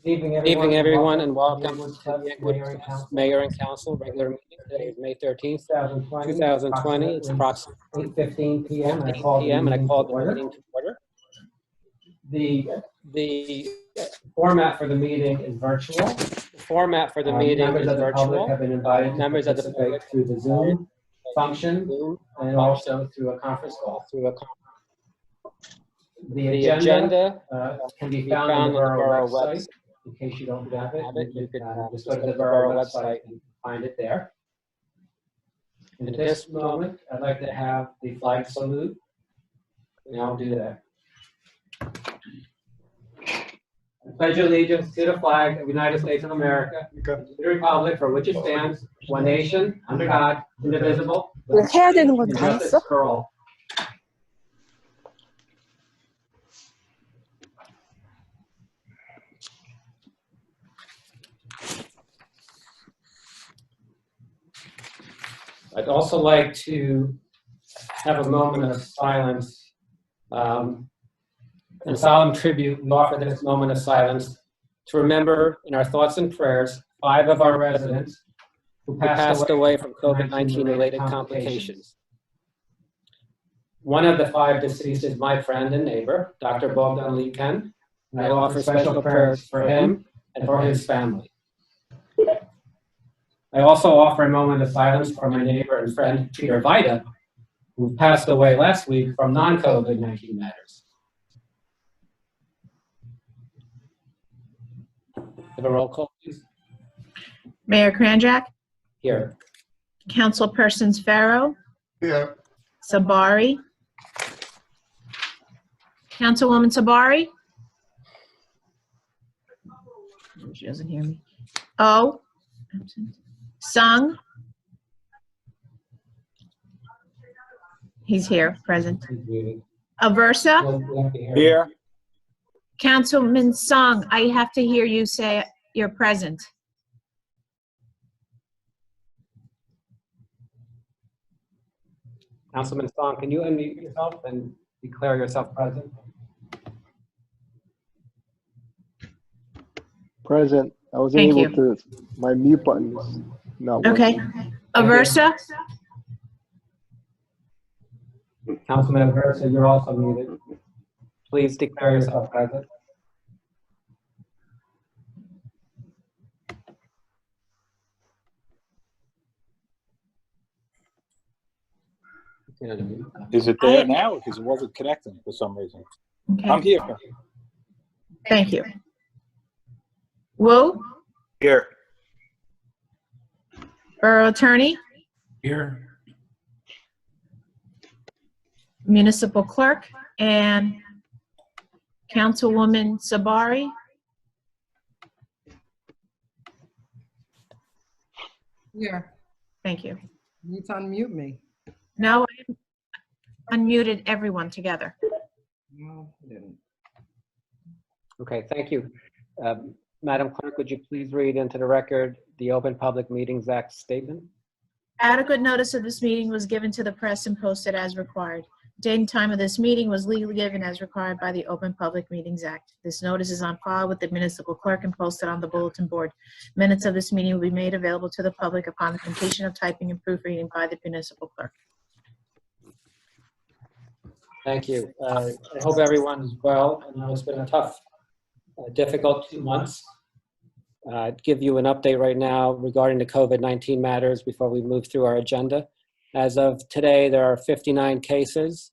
Good evening, everyone, and welcome to the Edgewood Cliffs Mayor and Council regular meeting. Today is May 13th, 2020. It's approximately 8:15 p.m. and I called the meeting to order. The format for the meeting is virtual. The format for the meeting Members is of the public virtual. have been invited Members to of the participate public through the Zoom function Zoom and also through a conference call. through a The The agenda agenda can be found on the Borough website. In case you don't have it, you could just go to the Borough website and find it there. And at this moment, I'd like to have the flag salute, and I'll do that. I pledge allegiance to the flag of the United States of America, to the republic for which it stands, one nation, under God, indivisible, 해야 되는 건 and 다 justice 했어? for all. I'd also like to have a moment of silence and solemn tribute. We offer this moment of silence to remember in our thoughts and prayers 5 of our residents who passed away from COVID-19 related complications. One of the 5 deceased is my friend and neighbor, Dr. Bogdan Likan, and I offer special prayers for him and for his family. I also offer a moment of silence for my neighbor and friend, Peter Vida, who passed away last week from non-COVID-19 matters. Have a roll call, please. Mayor Kranjak, Here. Councilpersons Farrow, Here. Sabari, Councilwoman Sabari. She doesn't hear me. O, absent. Sung. He's here, present. Aversa. Here. Councilman Sung, I have to hear you say you're present. Councilman Song, can you unmute yourself and declare yourself present? Present. I was Thank able you. to, my mute button is not Okay. working. Aversa. Councilman Aversa, you're also muted. Please declare yourself present. Is it there now? Because it wasn't connecting for some reason. I'm Okay, here. thank you. Wu, Here. Borough Attorney, Here. Municipal Clerk, and Councilwoman Sabari. Here, Thank you. you need to unmute me. No, I unmuted everyone together. No, you didn't. Okay, thank you. Madam Clerk, would you please read into the record the Open Public Meetings Act statement? Adequate notice of this meeting was given to the press and posted as required. Date and time of this meeting was legally given as required by the Open Public Meetings Act. This notice is on file with the municipal clerk and posted on the bulletin board. Minutes of this meeting will be made available to the public upon the completion of typing and proofreading by the municipal clerk. Thank you. I hope everyone is well. I know it's been a tough, difficult 2 months. I'd give you an update right now regarding the COVID-19 matters before we move through our agenda. As of today, there are 59 cases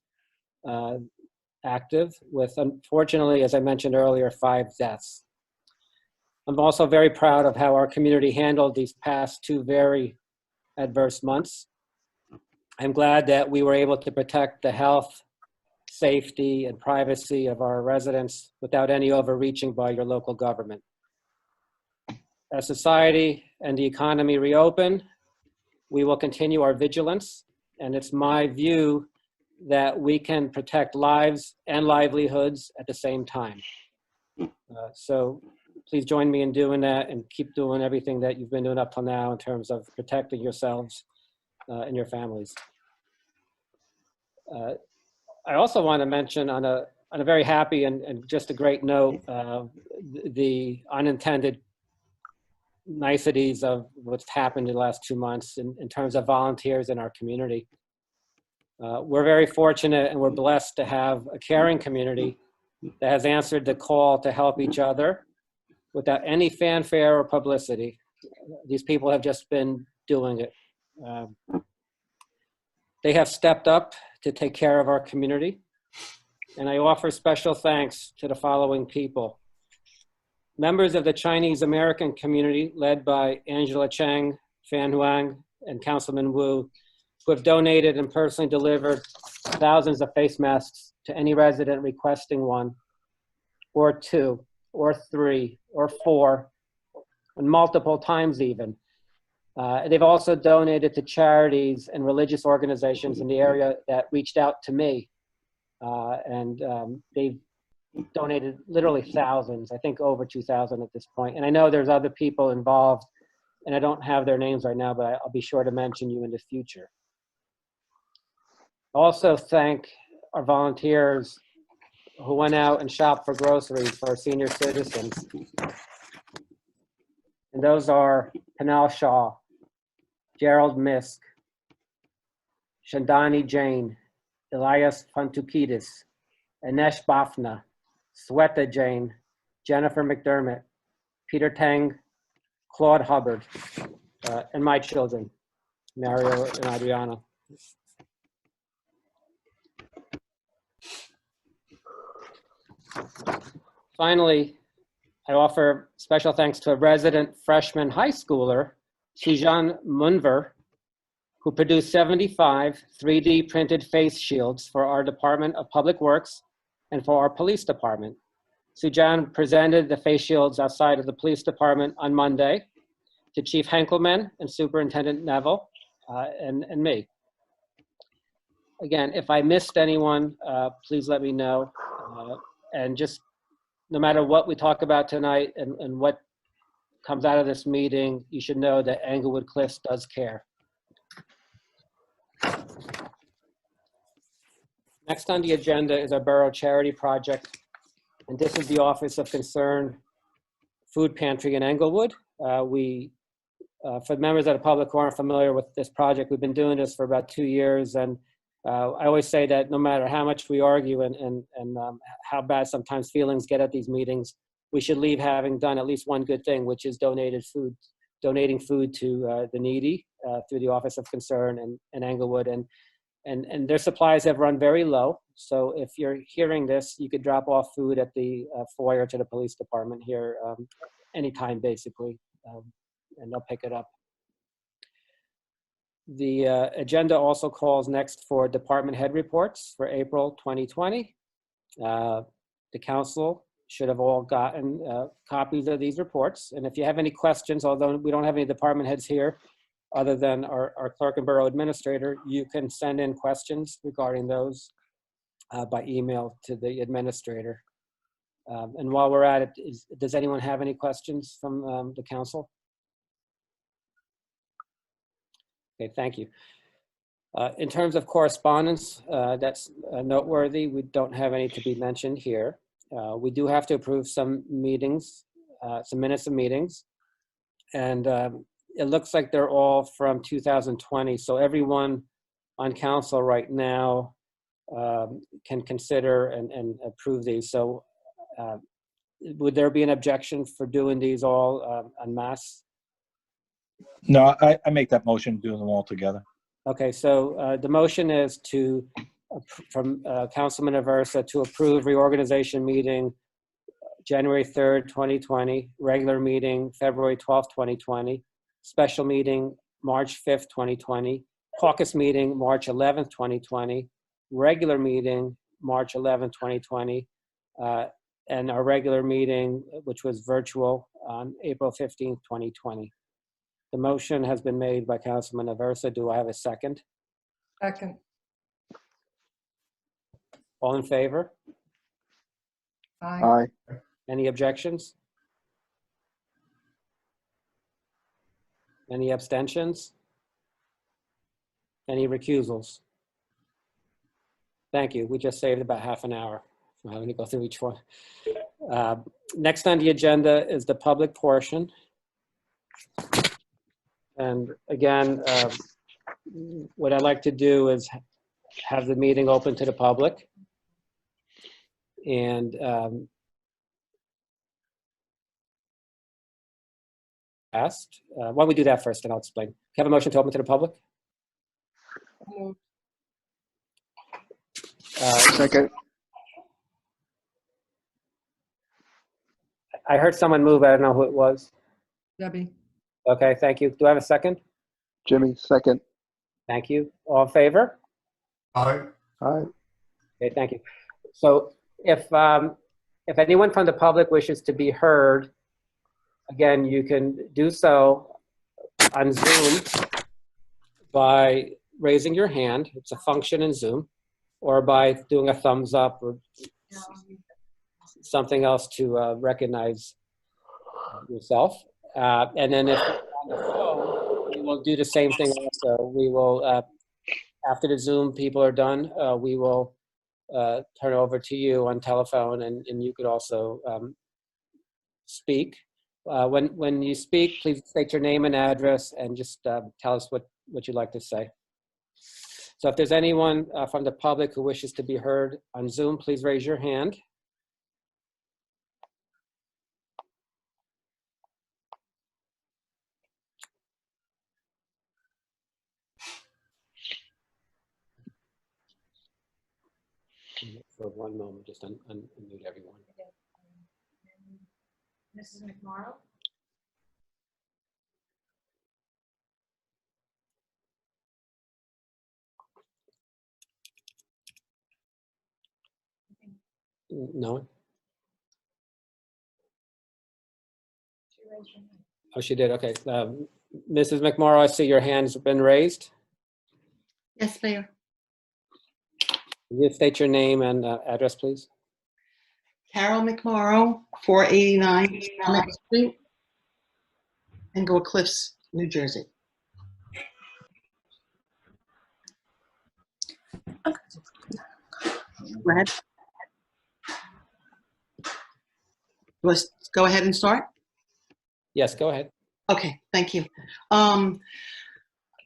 active with, unfortunately, as I mentioned earlier, 5 deaths. I'm also very proud of how our community handled these past 2 very adverse months. I'm glad that we were able to protect the health, safety, and privacy of our residents without any overreaching by your local government. As society and the economy reopen, we will continue our vigilance, and it's my view that we can protect lives and livelihoods at the same time. So please join me in doing that and keep doing everything that you've been doing up till now in terms of protecting yourselves and your families. I also want to mention on a on a very happy and just a great note, the unintended niceties of what's happened in the last 2 months in terms of volunteers in our community. We're very fortunate and we're blessed to have a caring community that has answered the call to help each other without any fanfare or publicity. These people have just been doing it. They have stepped up to take care of our community. And I offer special thanks to the following people. Members of the Chinese American community led by Angela Cheng, Fan Huang, and Councilman Wu, who have donated and personally delivered thousands of face masks to any resident requesting one, or 2, or 3, or 4, and multiple times even. They've also donated to charities and religious organizations in the area that reached out to me. They've donated literally thousands, I think over 2,000 at this point. And I know there's other people involved, and I don't have their names right now, but I'll be sure to mention you in the future. Also thank our volunteers who went out and shopped for groceries for our senior citizens. And those are Panal Shaw, Gerald Misk, Shandani Jain, Elias Fantukidis, Anesh Bafna, Sweta Jain, Jennifer McDermott, Peter Tang, Claude Hubbard, and my children, Mario and Adriana. Finally, I offer special thanks to a resident freshman high schooler, Sijan Munver, who produced 75 3D printed face shields for our Department of Public Works and for our police department. Sujan presented the face shields outside of the police department on Monday to Chief Henkelman and Superintendent Neville and me. Again, if I missed anyone, please let me know. And just no matter what we talk about tonight and what comes out of this meeting, you should know that Englewood Cliffs does care. Next on the agenda is our Borough Charity Project. And this is the Office of Concern Food Pantry in Englewood. For members of the public who aren't familiar with this project, we've been doing this for about 2 years. And I always say that no matter how much we argue and how bad sometimes feelings get at these meetings, we should leave having done at least one good thing, which is donating food to the needy through the Office of Concern and Englewood. And their supplies have run very low. So if you're hearing this, you could drop off food at the foyer to the police department here anytime, basically, and they'll pick it up. The agenda also calls next for department head reports for April 2020. The council should have all gotten copies of these reports. And if you have any questions, although we don't have any department heads here, other than our clerk and borough administrator, you can send in questions regarding those by email to the administrator. And while we're at it, does anyone have any questions from the council? Okay, thank you. In terms of correspondence, that's noteworthy. We don't have any to be mentioned here. We do have to approve some meetings, some minutes of meetings. And it looks like they're all from 2020. So everyone on council right now can consider and approve these. So would there be an objection for doing these all en masse? No, I make that motion, doing them all together. Okay, so the motion is from Councilman Aversa to approve reorganization meeting January 3rd, 2020, regular meeting February 12th, 2020, special meeting March 5th, 2020, caucus meeting March 11th, 2020, regular meeting March 11th, 2020, and our regular meeting, which was virtual, on April 15th, 2020. The motion has been made by Councilman Aversa. Do I have a second? Second. All in favor? Aye. Aye. Any objections? Any abstentions? Any recusals? Thank you. We just saved about half an hour. I'm having to go through each one. Next on the agenda is the public portion. And again, what I'd like to do is have the meeting open to the public. And asked, why don't we do that first and I'll explain. Can I have a motion to open to the public? Moved. Second. I heard someone move. I don't know who it was. Debbie. Okay, thank you. Do I have a second? Jimmy, second. Thank you. All in favor? Aye. Okay, thank you. So if anyone from the public wishes to be heard, again, you can do so on Zoom by raising your hand. It's a function in Zoom, or by doing a thumbs up or something else to recognize yourself. And then if you're on the phone, we will do the same thing also. We will, after the Zoom people are done, we will turn over to you on telephone, and you could also speak. When you speak, please state your name and address and just tell us what you'd like to say. So if there's anyone from the public who wishes to be heard on Zoom, please raise your hand. For one moment, just unmute everyone. Mrs. McMorrow? No? She raised her hand. Oh, she did, okay. Mrs. McMorrow, I see your hand's been raised. Yes, Mayor. Can you state your name and address, please? Carol McMorrow, 489 Summit Street, Englewood Cliffs, New Jersey. Go ahead. Let's go ahead and start. Yes, go ahead. Okay, thank you.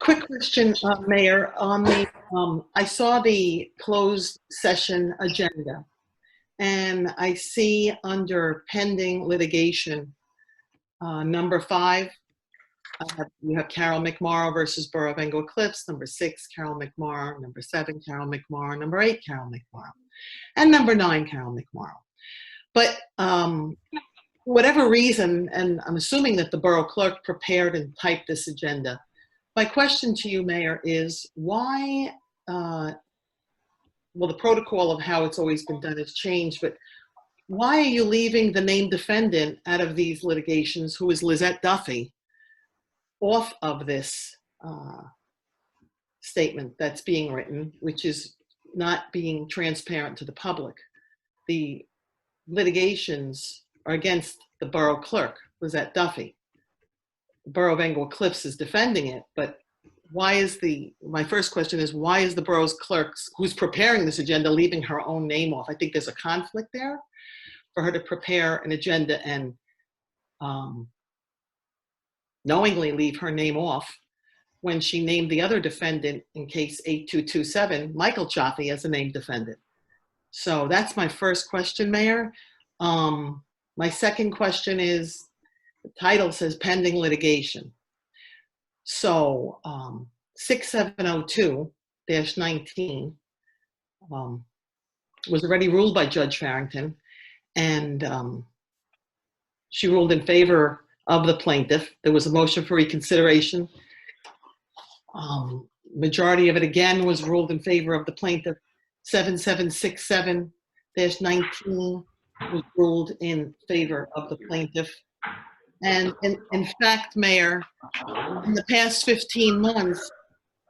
Quick question, Mayor. On the, I saw the closed session agenda, and I see under pending litigation, number 5, you have Carol McMorrow versus Borough of Englewood Cliffs. Number 6, Carol McMorrow. Number 7, Carol McMorrow. Number 8, Carol McMorrow. And number 9, Carol McMorrow. But whatever reason, and I'm assuming that the borough clerk prepared and typed this agenda. My question to you, Mayor, is why, well, the protocol of how it's always been done has changed, but why are you leaving the named defendant out of these litigations, who is Lizette Duffy, off of this statement that's being written, which is not being transparent to the public? The litigations are against the borough clerk, Lizette Duffy. The Borough of Englewood Cliffs is defending it, but why is my first question is, why is the borough's clerk, who's preparing this agenda, leaving her own name off? I think there's a conflict there for her to prepare an agenda and knowingly leave her name off when she named the other defendant in case 8227, Michael Chaffee, as a named defendant. So that's my first question, Mayor. My second question is, the title says pending litigation. So 6702-19 was already ruled by Judge Farrington, and she ruled in favor of the plaintiff. There was a motion for reconsideration. Majority of it again was ruled in favor of the plaintiff. 7767-19 was ruled in favor of the plaintiff. And in fact, Mayor, in the past 15 months,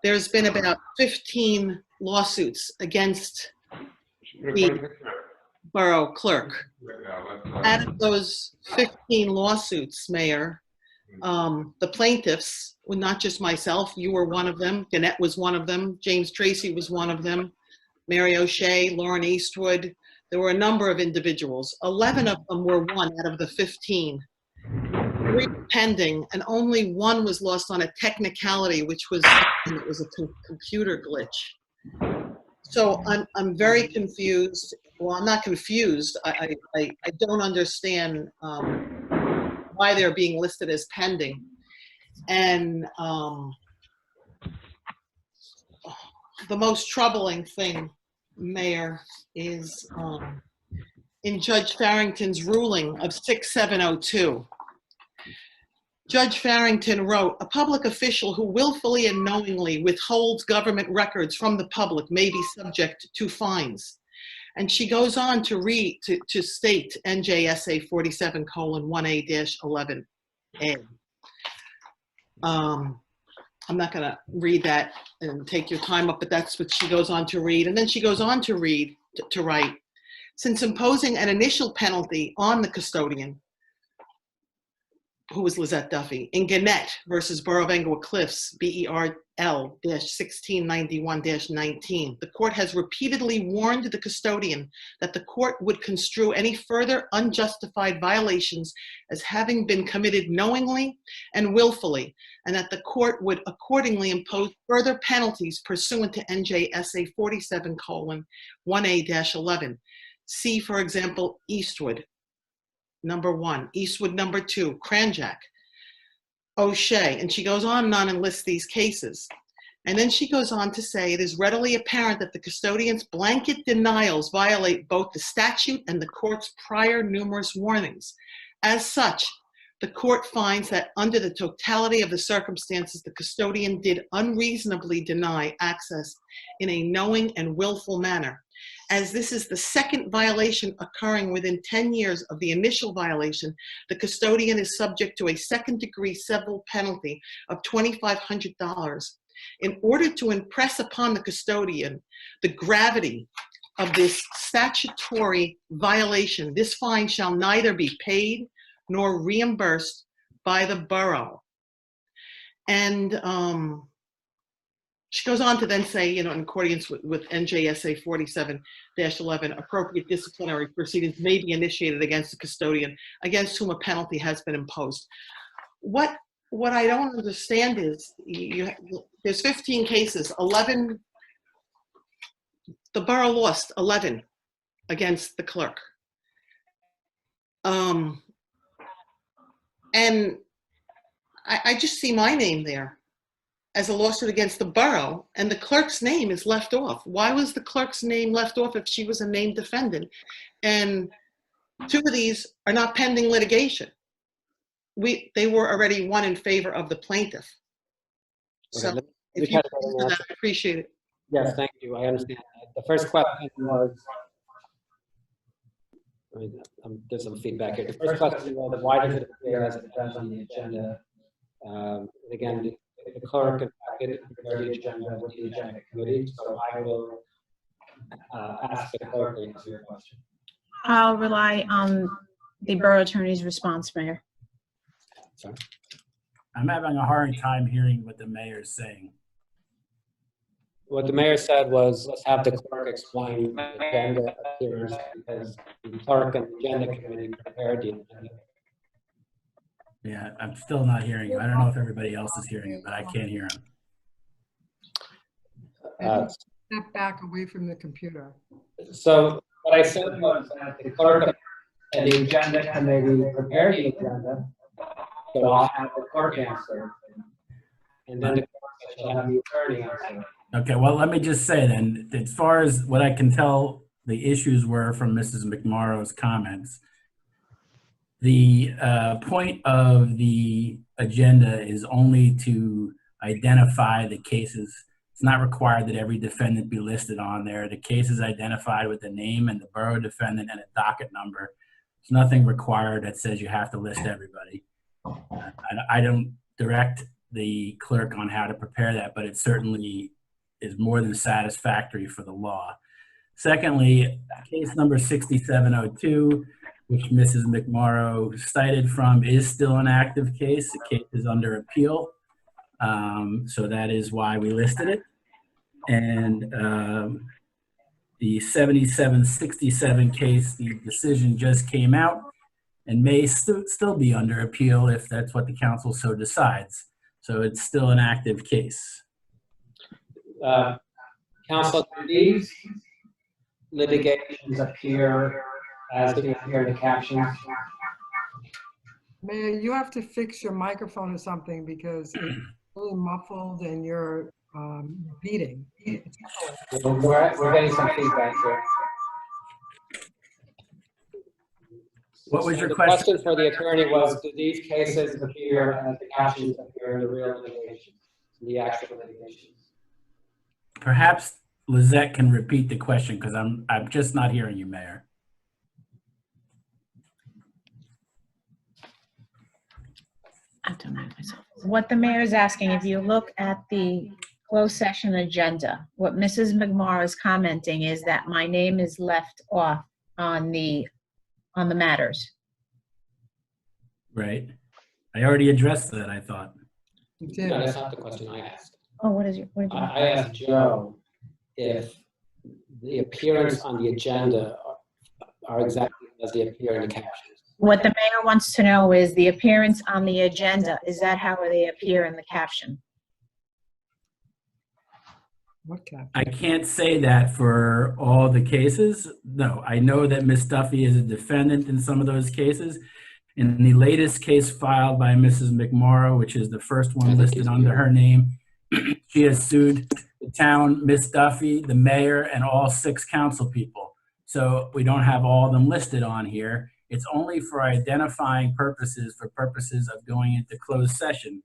there's been about 15 lawsuits against the borough clerk. Out of those 15 lawsuits, Mayor, the plaintiffs, well, not just myself, you were one of them, Gannett was one of them, James Tracy was one of them, Mary O'Shea, Lauren Eastwood, there were a number of individuals. 11 of them were won out of the 15. 3 pending, and only 1 was lost on a technicality, which was it was a computer glitch. So I'm very confused. Well, I'm not confused. I don't understand why they're being listed as pending. And the most troubling thing, Mayor, is in Judge Farrington's ruling of 6702. Judge Farrington wrote, "A public official who willfully and knowingly withholds government records from the public may be subject to fines." And she goes on to read, to state NJSA 47:1A-11A. I'm not going to read that and take your time up, but that's what she goes on to read. And then she goes on to read, to write, "Since imposing an initial penalty on the custodian," who was Lizette Duffy, "in Gannett versus Borough of Englewood Cliffs, BERL-1691-19, the court has repeatedly warned the custodian that the court would construe any further unjustified violations as having been committed knowingly and willfully, and that the court would accordingly impose further penalties pursuant to NJSA 47:1A-11. See, for example, Eastwood, number 1, Eastwood, number 2, Cranjack, O'Shea," and she goes on and lists these cases. And then she goes on to say, "It is readily apparent that the custodian's blanket denials violate both the statute and the court's prior numerous warnings. As such, the court finds that under the totality of the circumstances, the custodian did unreasonably deny access in a knowing and willful manner. As this is the second violation occurring within 10 years of the initial violation, the custodian is subject to a second-degree civil penalty of $2,500. In order to impress upon the custodian the gravity of this statutory violation, this fine shall neither be paid nor reimbursed by the borough." And she goes on to then say, in accordance with NJSA 47-11, appropriate disciplinary proceedings may be initiated against the custodian against whom a penalty has been imposed. What I don't understand is, there's 15 cases, 11, the borough lost 11 against the clerk. And I just see my name there as a lawsuit against the borough, and the clerk's name is left off. Why was the clerk's name left off if she was a named defendant? And 2 of these are not pending litigation. They were already won in favor of the plaintiff. So Okay, if you could do that, I appreciate it. Yes, thank you. I understand. The first question was, there's some feedback here. The first question was, why does it appear as it does on the agenda? Again, the clerk and packet prepare the agenda with the agenda committee, so I will ask the clerk to answer your question. I'll rely on the borough attorney's response, Mayor. Sorry. I'm having a hard time hearing what the mayor's saying. What the mayor said was, let's have the clerk explain the agenda appearance, because the clerk and the agenda committee prepared the agenda. Yeah, I'm still not hearing him. I don't know if everybody else is hearing it, but I can't hear him. Step back away from the computer. So what I said was that the clerk and the agenda committee prepared the agenda, so I'll have the clerk answer, and then the clerk will have the attorney answer. Okay, well, let me just say then, as far as what I can tell, the issues were from Mrs. McMorrow's comments. The point of the agenda is only to identify the cases. It's not required that every defendant be listed on there. The case is identified with the name and the borough defendant and a docket number. There's nothing required that says you have to list everybody. I don't direct the clerk on how to prepare that, but it certainly is more than satisfactory for the law. Secondly, case number 6702, which Mrs. McMorrow cited from, is still an active case. The case is under appeal. So that is why we listed it. And The 7767 case, the decision just came out and may still be under appeal if that's what the council so decides. So it's still an active case. Council, do these litigations appear as they appear in the captions? Mayor, you have to fix your microphone or something because it's really muffled and you're beating. We're getting some feedback here. What was your The question? question for the attorney was, do these cases appear as the captions appear in the real litigation, the actual litigation? Perhaps Lizette can repeat the question because I'm just not hearing you, Mayor. I don't know myself. What the mayor is asking, if you look at the closed session agenda, what Mrs. McMorrow is commenting is that my name is left off on the matters. Right. I already addressed that, I thought. You No, did. that's not the question I asked. Oh, what is your? I asked Joe if the appearance on the agenda are exactly as they appear in the captions. What the mayor wants to know is the appearance on the agenda. Is that how they appear in the caption? What cap? I can't say that for all the cases. No, I know that Ms. Duffy is a defendant in some of those cases. In the latest case filed by Mrs. McMorrow, which is the first one listed under her name, she has sued the town, Ms. Duffy, the mayor, and all 6 council people. So we don't have all of them listed on here. It's only for identifying purposes, for purposes of going into closed session.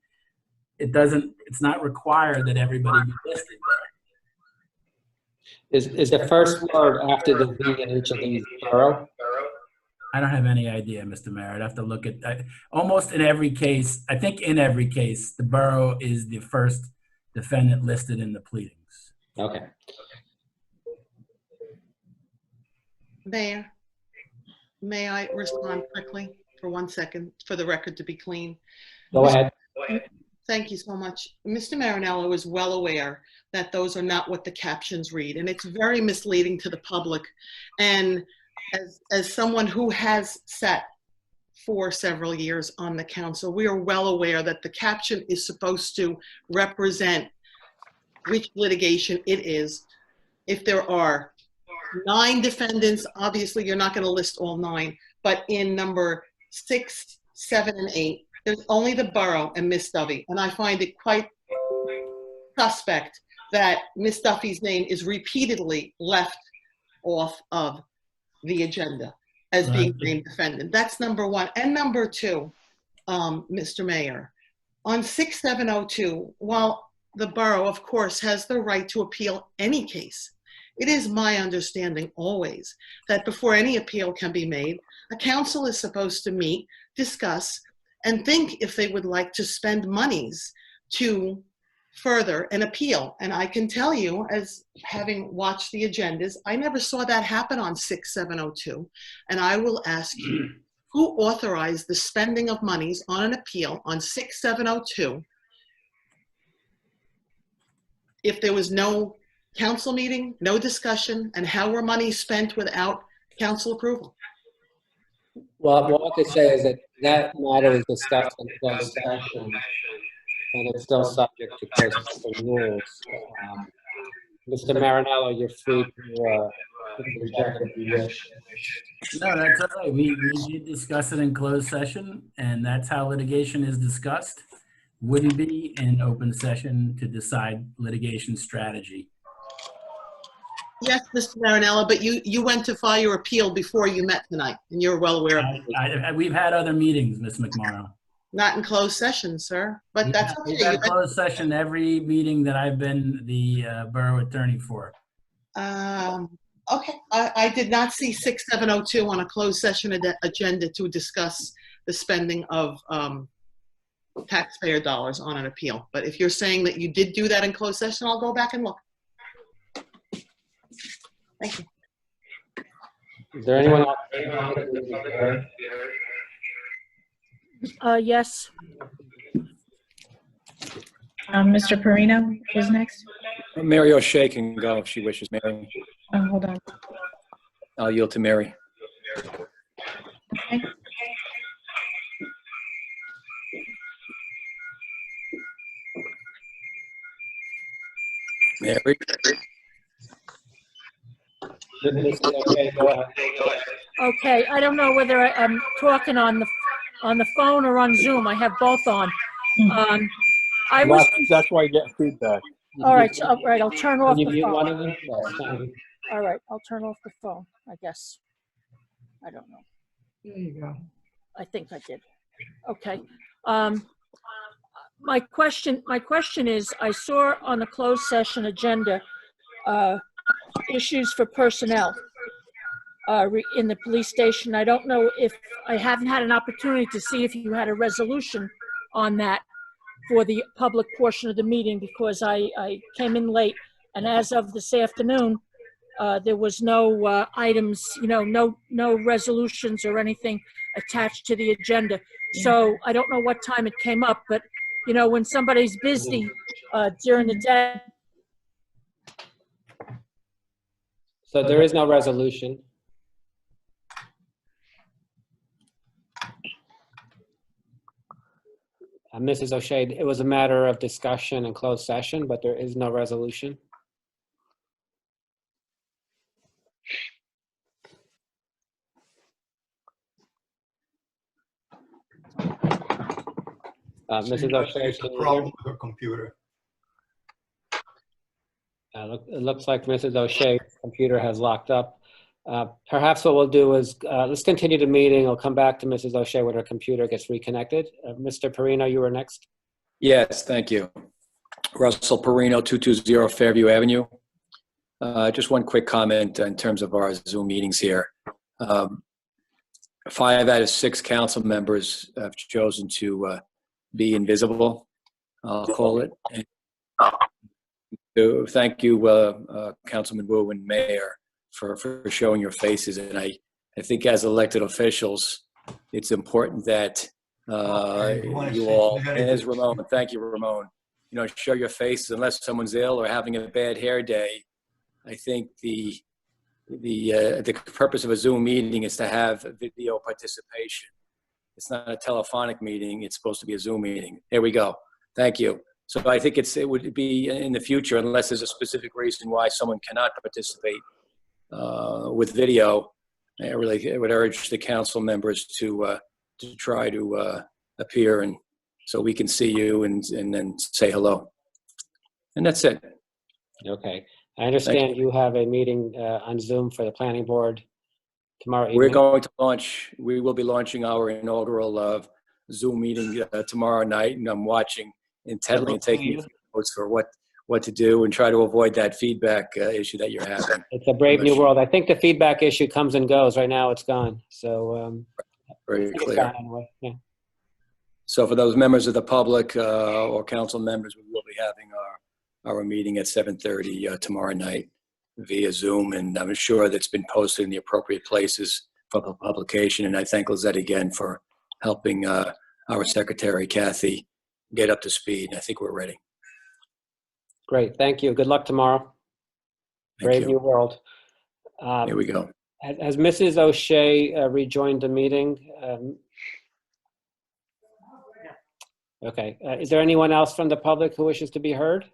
It's not required that everybody be listed there. Is the first word after the V in each of these borough? I don't have any idea, Mr. Mayor. I'd have to look at, almost in every case, I think in every case, the borough is the first defendant listed in the pleadings. Okay. Mayor, may I respond quickly for 1 second for the record to be clean? Go ahead. Thank you so much. Mr. Marinello is well aware that those are not what the captions read, and it's very misleading to the public. And as someone who has sat for several years on the council, we are well aware that the caption is supposed to represent which litigation it is. If there are 9 defendants, obviously you're not going to list all 9, but in number 6, 7, and 8, there's only the borough and Miss Duffy, and I find it quite suspect that Miss Duffy's name is repeatedly left off of the agenda as being named defendant. That's number 1. And number 2, Mr. Mayor, on 6702, while the borough, of course, has the right to appeal any case, it is my understanding always that before any appeal can be made, a council is supposed to meet, discuss, and think if they would like to spend monies to further an appeal. And I can tell you, as having watched the agendas, I never saw that happen on 6702. And I will ask you, who authorized the spending of monies on an appeal on 6702 if there was no council meeting, no discussion, and how were monies spent without council approval? Well, what I could say is that that matter was discussed in closed session, and it's still subject to closed session rules. Mr. Marinello, you're free to reject if you wish. No, that's all right. We did discuss it in closed session, and that's how litigation is discussed. Wouldn't be in open session to decide litigation strategy. Yes, Mr. Marinello, but you went to file your appeal before you met tonight, and you're well aware of it. We've had other meetings, Ms. McMorrow. Not in closed session, sir, but that's We've okay. had a closed session every meeting that I've been the borough attorney for. Okay, I did not see 6702 on a closed session agenda to discuss the spending of taxpayer dollars on an appeal. But if you're saying that you did do that in closed session, I'll go back and look. Thank you. Is there anyone else? Yes. Mr. Perino is next. Mary O'Shea can go if she wishes, Mary. Hold on. I'll yield to Mary. Okay. Mary? Mrs. O'Shea, go ahead. Okay, I don't know whether I'm talking on the phone or on Zoom. I have both on. I was, That's why you get feedback. all right, I'll turn off Can you the mute one phone. of them? Yes, thank you. All right, I'll turn off the phone, I guess. I don't know. There you go. I think I did. Okay. My question is, I saw on the closed session agenda, issues for personnel in the police station. I don't know if, I haven't had an opportunity to see if you had a resolution on that for the public portion of the meeting, because I came in late, and as of this afternoon, there was no items, no resolutions or anything attached to the agenda. So I don't know what time it came up, but when somebody's busy during the day. So there is no resolution. Mrs. O'Shea, it was a matter of discussion and closed session, but there is no resolution. Mrs. O'Shea, It's a can you hear? problem with her computer. It looks like Mrs. O'Shea's computer has locked up. Perhaps what we'll do is, let's continue the meeting. I'll come back to Mrs. O'Shea when her computer gets reconnected. Mr. Perino, you were next. Yes, thank you. Russell Perino, 220 Fairview Avenue. Just one quick comment in terms of our Zoom meetings here. 5 out of 6 council members have chosen to be invisible, I'll call it. And so thank you, Councilman Wu and Mayor, for showing your faces. And I think as elected officials, it's important that you all, as Ramon, thank you, Ramon, show your faces unless someone's ill or having a bad hair day. I think the purpose of a Zoom meeting is to have video participation. It's not a telephonic meeting. It's supposed to be a Zoom meeting. There we go. Thank you. So I think it would be in the future, unless there's a specific reason why someone cannot participate with video, I would urge the council members to try to appear, and so we can see you and then say hello. And that's it. Okay. I understand you have a meeting on Zoom for the planning board tomorrow evening. We will be launching our inaugural Zoom meeting tomorrow night, and I'm watching intently and taking notes for what to do and try to avoid that feedback issue that you're having. It's a brave new world. I think the feedback issue comes and goes. Right now it's gone. So very it's clear. gone anyway. Yeah. So for those members of the public or council members, we will be having our meeting at 7:30 tomorrow night via Zoom, and I'm sure that's been posted in the appropriate places for the publication. And I thank Lizette again for helping our secretary, Kathy, get up to speed. I think we're ready. Great. Thank you. Good luck tomorrow. Thank Brave you. new world. Here we go. As Mrs. O'Shea rejoined the meeting, okay. Is there anyone else from the public who wishes to be heard?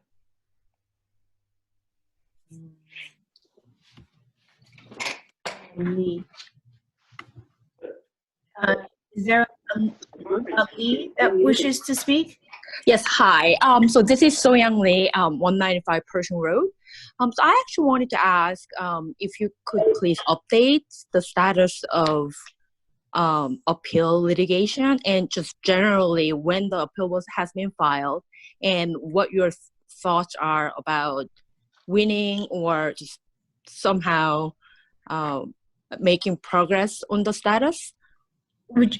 Is there a Lee that wishes to speak? Yes, hi. So this is So-Young Lee, 195 Pershing Road. So I actually wanted to ask if you could please update the status of appeal litigation, and just generally when the appeal has been filed, and what your thoughts are about winning or just somehow making progress on the status.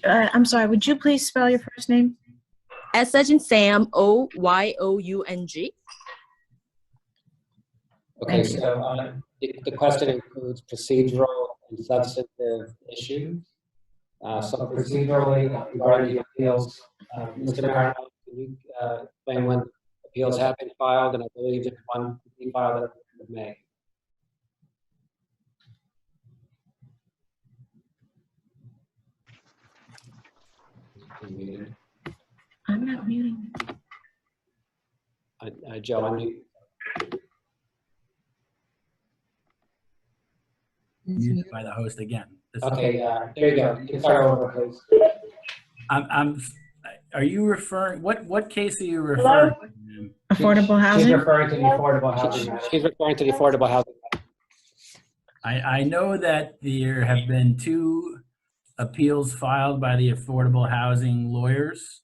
I'm sorry, would you please spell your first name? S as in Sam, O-Y-O-U-N-G. Okay, so the question includes procedural and substantive issues. So procedurally, regarding the appeals, Mr. Marino, can you explain when appeals have been filed? And I believe there's one to be filed in May. I'm not muting. Joe, unmute. Muted by the host again. Okay, there you go. You can start over, please. Are you referring, what case are you referring to? Affordable She's housing? referring to the affordable housing. She's referring to the affordable housing. I know that there have been 2 appeals filed by the affordable housing lawyers.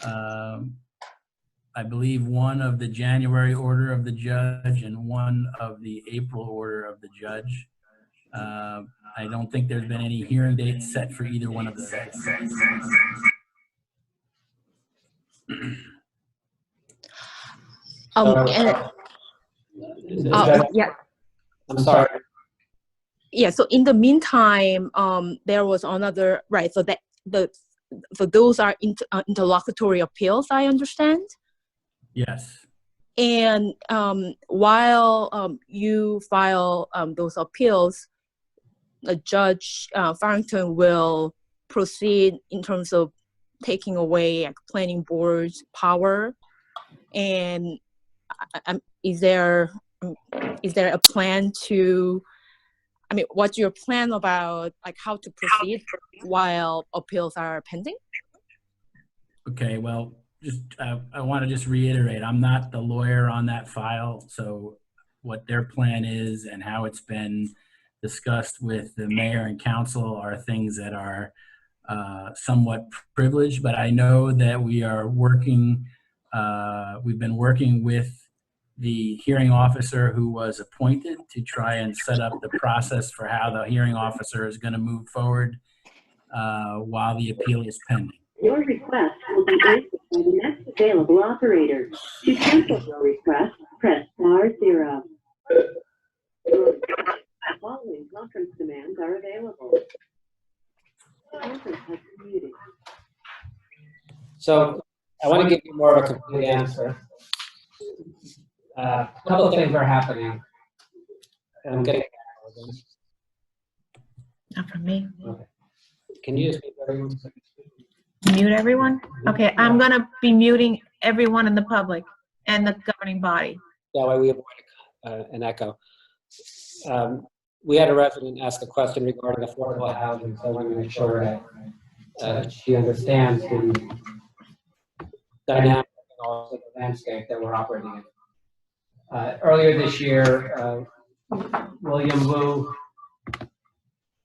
I believe one of the January order of the judge and one of the April order of the judge. I don't think there's been any hearing dates set for either one of those. Yeah. I'm sorry. Yeah. So in the meantime, there was another, right? So so those are interlocutory appeals, I understand. Yes. And while you file those appeals, Judge Farrington will proceed in terms of taking away planning board's power. And is there a plan to, I mean, what's your plan about like how to proceed while appeals are pending? Okay, well, just I want to just reiterate, I'm not the lawyer on that file, so what their plan is and how it's been discussed with the mayor and council are things that are somewhat privileged, but I know that we are working, we've been working with the hearing officer who was appointed to try and set up the process for how the hearing officer is going to move forward while the appeal is pending. Your request will be answered by the next available operator. To cancel your request, press *0. The following conference demands are available. Conference has been muted. So I want to give you more of a complete answer. A couple of things are happening. And I'm getting. Not from me. Okay. Can you just Mute everyone? Okay, I'm gonna be muting everyone in the public and the governing body. That way we avoid an echo. We had a resident ask a question regarding affordable housing, so I want to make sure that she understands the dynamic and also the landscape that we're operating in. Earlier this year, William Wu,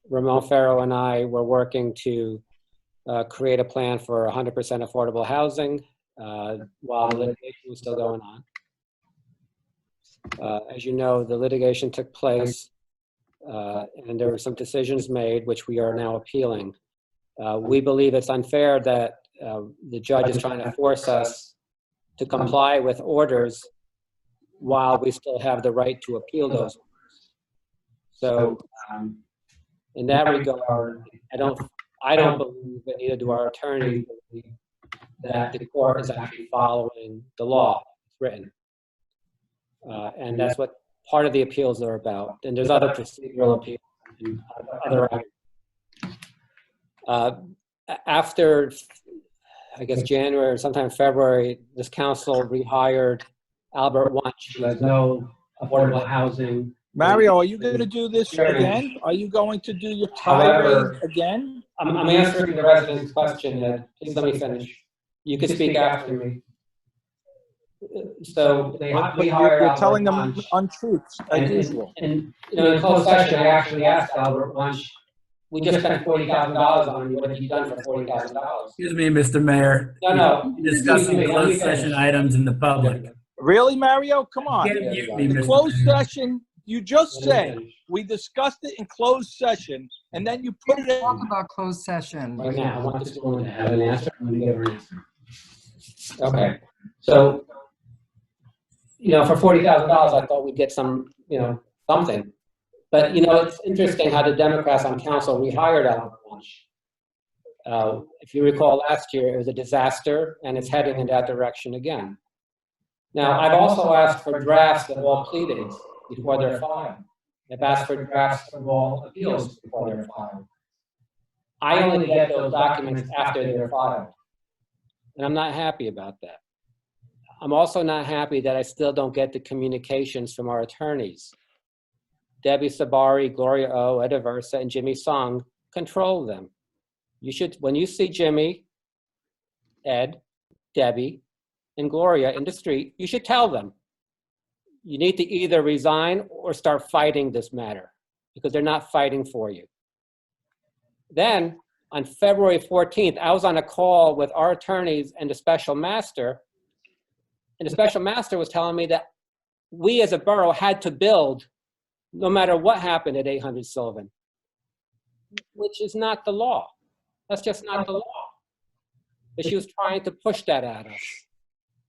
Ramon Ferro, and I were working to create a plan for 100% affordable housing while the litigation was still going on. As you know, the litigation took place and there were some decisions made which we are now appealing. We believe it's unfair that the judge is trying to force us to comply with orders while we still have the right to appeal those orders. So in that regard, I don't believe, and neither do our attorneys, that the court is actually following the law that's written. And that's what part of the appeals are about. And there's other procedural appeals and other items. After, I guess, January or sometime February, this council rehired Albert Wunsch, who has no affordable housing. Mario, are you going to do this again? Are you going to do your tirade again? I'm answering the resident's question, Ed. Please let me finish. You can speak after me. So you're telling them untruths as usual. And you know, in closed session, I actually asked Albert Wunsch, we just spent $40,000 on you. What have you done for $40,000? Excuse me, Mr. Mayor. No. Discussing closed session items in the public. Really, Mario? Come on. The closed session, you just said we discussed it in closed session, and then you put it in. Talk about closed session. Right now, I want this woman to have an answer. I'm going to give her an answer. Okay. So, you know, for $40,000, I thought we'd get some, you know, something. But, you know, it's interesting how the Democrats on council rehired Albert Wunsch. If you recall last year, it was a disaster, and it's heading in that direction again. Now, I've also asked for drafts of all pleadings before they're filed. I've asked for drafts of all appeals before they're filed. I only get those documents after they're filed. And I'm not happy about that. I'm also not happy that I still don't get the communications from our attorneys. Debbie Sabari, Gloria O, Ed Aversa, and Jimmy Song control them. You should, when you see Jimmy, Ed, Debbie, and Gloria in the street, you should tell them. You need to either resign or start fighting this matter because they're not fighting for you. Then on February 14th, I was on a call with our attorneys and the special master, and the special master was telling me that we as a borough had to build no matter what happened at 800 Sylvan, which is not the law. That's just not the law. But she was trying to push that at us.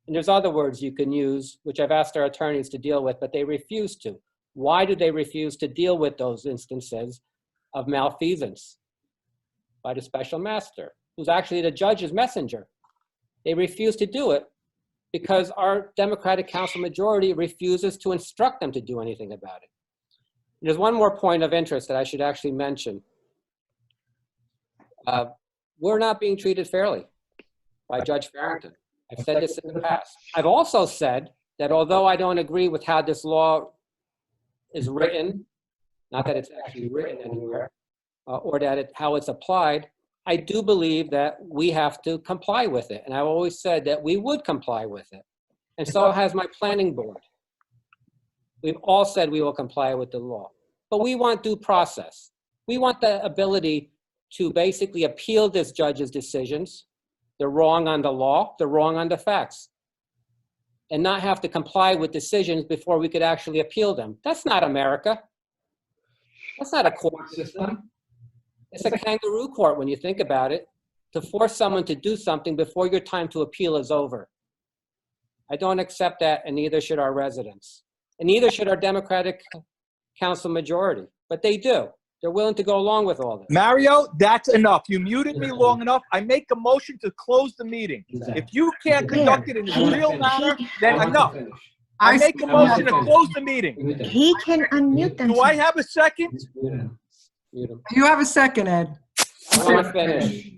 And there's other words you can use, which I've asked our attorneys to deal with, but they refuse to. Why do they refuse to deal with those instances of malfeasance by the special master, who's actually the judge's messenger? They refuse to do it because our Democratic Council majority refuses to instruct them to do anything about it. There's one more point of interest that I should actually mention. We're not being treated fairly by Judge Farrington. I've said this in the past. I've also said that although I don't agree with how this law is written, not that it's actually written anywhere, or that how it's applied, I do believe that we have to comply with it. And I've always said that we would comply with it. And so has my planning board. We've all said we will comply with the law. But we want due process. We want the ability to basically appeal this judge's decisions. They're wrong on the law, they're wrong on the facts, and not have to comply with decisions before we could actually appeal them. That's not America. That's not a court system. It's a kangaroo court when you think about it, to force someone to do something before your time to appeal is over. I don't accept that, and neither should our residents. And neither should our Democratic Council majority, but they do. They're willing to go along with all this. Mario, that's enough. You muted me long enough. I make a motion to close the meeting. If you can't conduct it in a real manner, then enough. I make a motion to close the meeting. He can unmute them. Do I have a second? You have a second, Ed. I want to finish.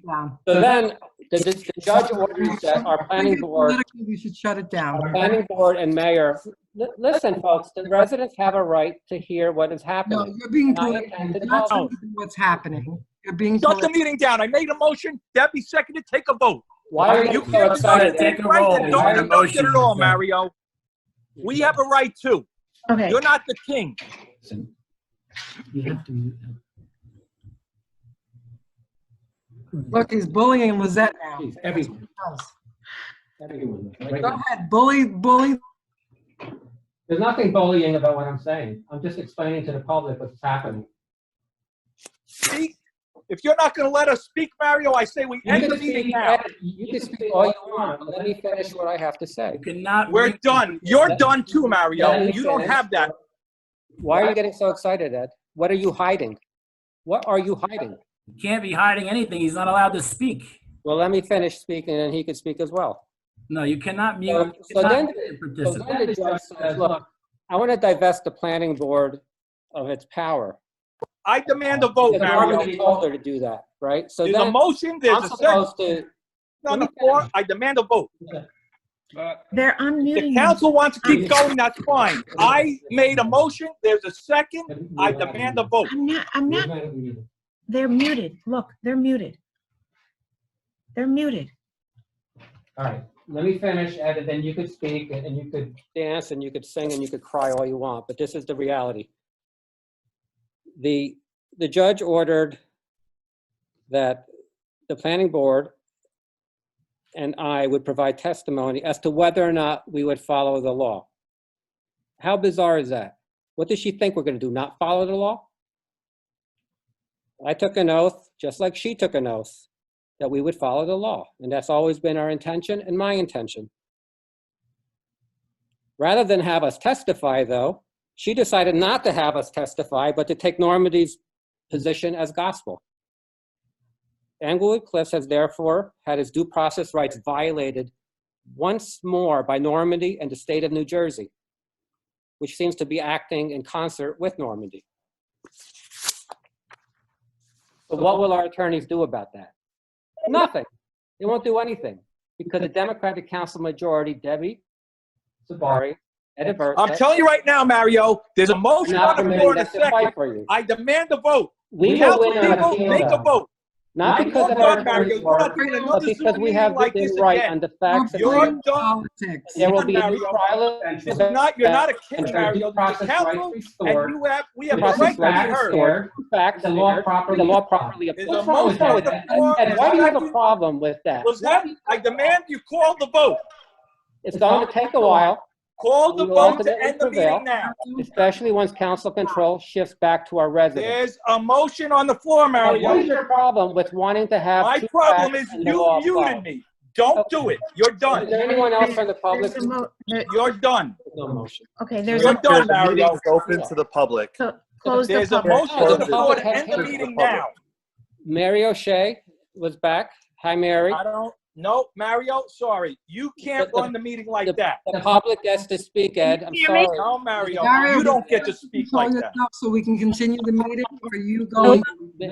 So then, the judge orders that our planning board, Politically, we should shut it down. our planning board and mayor, listen, folks, the residents have a right to hear what is No, happening. you're being And I political. intend to You're not vote. saying what's happening. You're being Shut the political. meeting down. I made a motion. Debbie seconded. Take a vote. Why are You you can't so decide excited? it Take a right, roll. then don't Why a conduct it at motion? all, Mario. We have a right too. Okay. You're not the king. Look, he's bullying Lizette now. Jeez, everyone. Everyone. Go ahead, bully. There's nothing bullying about what I'm saying. I'm just explaining to the public what's happening. Speak. If you're not going to let us speak, Mario, I say we end the meeting now. You can speak all you want, but let me finish what I have to say. You cannot. We're done. You're done too, Mario. Let me You don't finish. have that. Why are you getting so excited, Ed? What are you hiding? What are you hiding? You can't be hiding anything. He's not allowed to speak. Well, let me finish speaking and he can speak as well. No, you cannot mute. you So cannot then, mute a so participant. then the judge says, look, I want to divest the planning board of its power. I demand a vote, The Mario. already told her to do that, right? So There's a then motion, there's I'm a second. supposed to, On the floor, I demand a vote. They're The unmuting. council wants to keep going, that's fine. I made a motion, there's a second, I demand a vote. I'm not, they're muted. Look, they're muted. They're muted. all right, let me finish, Ed, and then you could speak and you could dance and you could sing and you could cry all you want, but this is the reality. The judge ordered that the planning board and I would provide testimony as to whether or not we would follow the law. How bizarre is that? What does she think we're going to do, not follow the law? I took an oath, just like she took an oath, that we would follow the law. And that's always been our intention and my intention. Rather than have us testify, though, she decided not to have us testify, but to take Normandy's position as gospel. Englewood Cliffs has therefore had its due process rights violated once more by Normandy and the state of New Jersey, which seems to be acting in concert with Normandy. So what will our attorneys do about that? Nothing. They won't do anything. because the Democratic Council majority, Debbie Sabari, Ed Aversa, I'm telling you right now, Mario, there's a motion not on the permitting floor in a us to fight second. for you. I demand a vote. We will Council win on people, appeal, make a though. vote. Not And because you're of our done, Mario. attorney's You're not work, doing but another because Zoom we meeting have like been this right again. on the facts that You're we done. Politics. there will be a new Mario. trial. This is not, you're not a kid, and Mario. due This is a process council, rights restored. and we have a Process right to be rights heard. restored. Facts The law here. properly The law applied. properly There's applied. a motion on the floor. And why do you have a problem with that? Was that, I demand you call the vote. It's going to take a while. Call the We will vote to ultimately end the prevail, meeting now. especially once council control shifts back to our residents. There's a motion on the floor, What is Mario. your problem with wanting to have My two problem facts is and the you law muted applied? me. Don't do it. You're Is done. there anyone else from the public? There's a mo- there- You're done. No motion. Okay, there's You're a, done, Mario. Open to the public. close the There's a public. motion on the The floor to public end the has- meeting now. Mary O'Shea was back. Hi, Mary. I don't, no, Mario, sorry. You can't The- run the meeting like that. The public gets to speak, Ed. I'm sorry. No, Mario, Mario, you don't get to speak Control like that. yourself so we can continue the meeting, or are you going?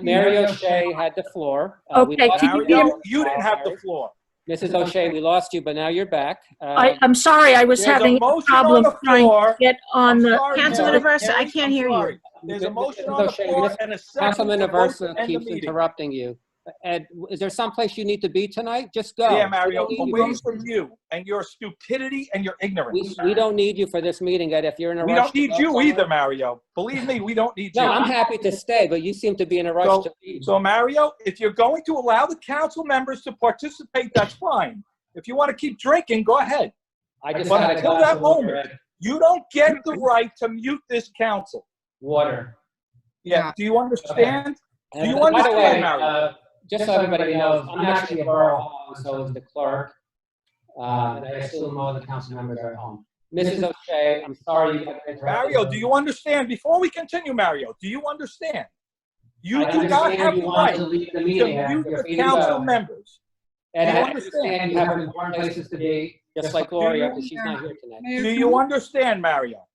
Mary O'Shea had the floor. We Okay, lost can you you. Mario, you didn't have the floor. Mrs. O'Shea, we lost you, but now you're back. I'm sorry, I was There's a having a motion on problem the trying to floor. get on I'm the. sorry, Councilman Mary. Aversa, I Mary, can't I'm hear you. sorry. There's a motion Mrs. on the O'Shea, floor and a second Councilman to vote Aversa to end the keeps meeting. interrupting you. Ed, is there someplace you need to be tonight? Just go. Yeah, Mario, We don't need away you. from you and your stupidity and your ignorance. We don't need you for this meeting, Ed. If you're in a We rush. don't need to go you somewhere- either, Mario. Believe me, we don't need you. No, I'm happy to stay, but you seem to be in a rush to leave. So Mario, if you're going to allow the council members to participate, that's fine. If you want to keep drinking, go ahead. I just But had a until glass that of water, moment, Ed. you don't get the right to mute this council. Water. Yeah, do you understand? Do you And by the understand, way, Mario? just so everybody knows, I'm actually a borough hall, and so is the clerk. And I assume all the council members are at home. Mrs. O'Shea, I'm sorry. you got interrupted. Mario, do you understand? Before we continue, Mario, do you understand? You I do not understand have you the want right to leave the to meeting. Ed. mute You're the free to council go. members. And Do you I understand you have important places to be, just like Gloria, because she's not here tonight. Do you understand, Mario?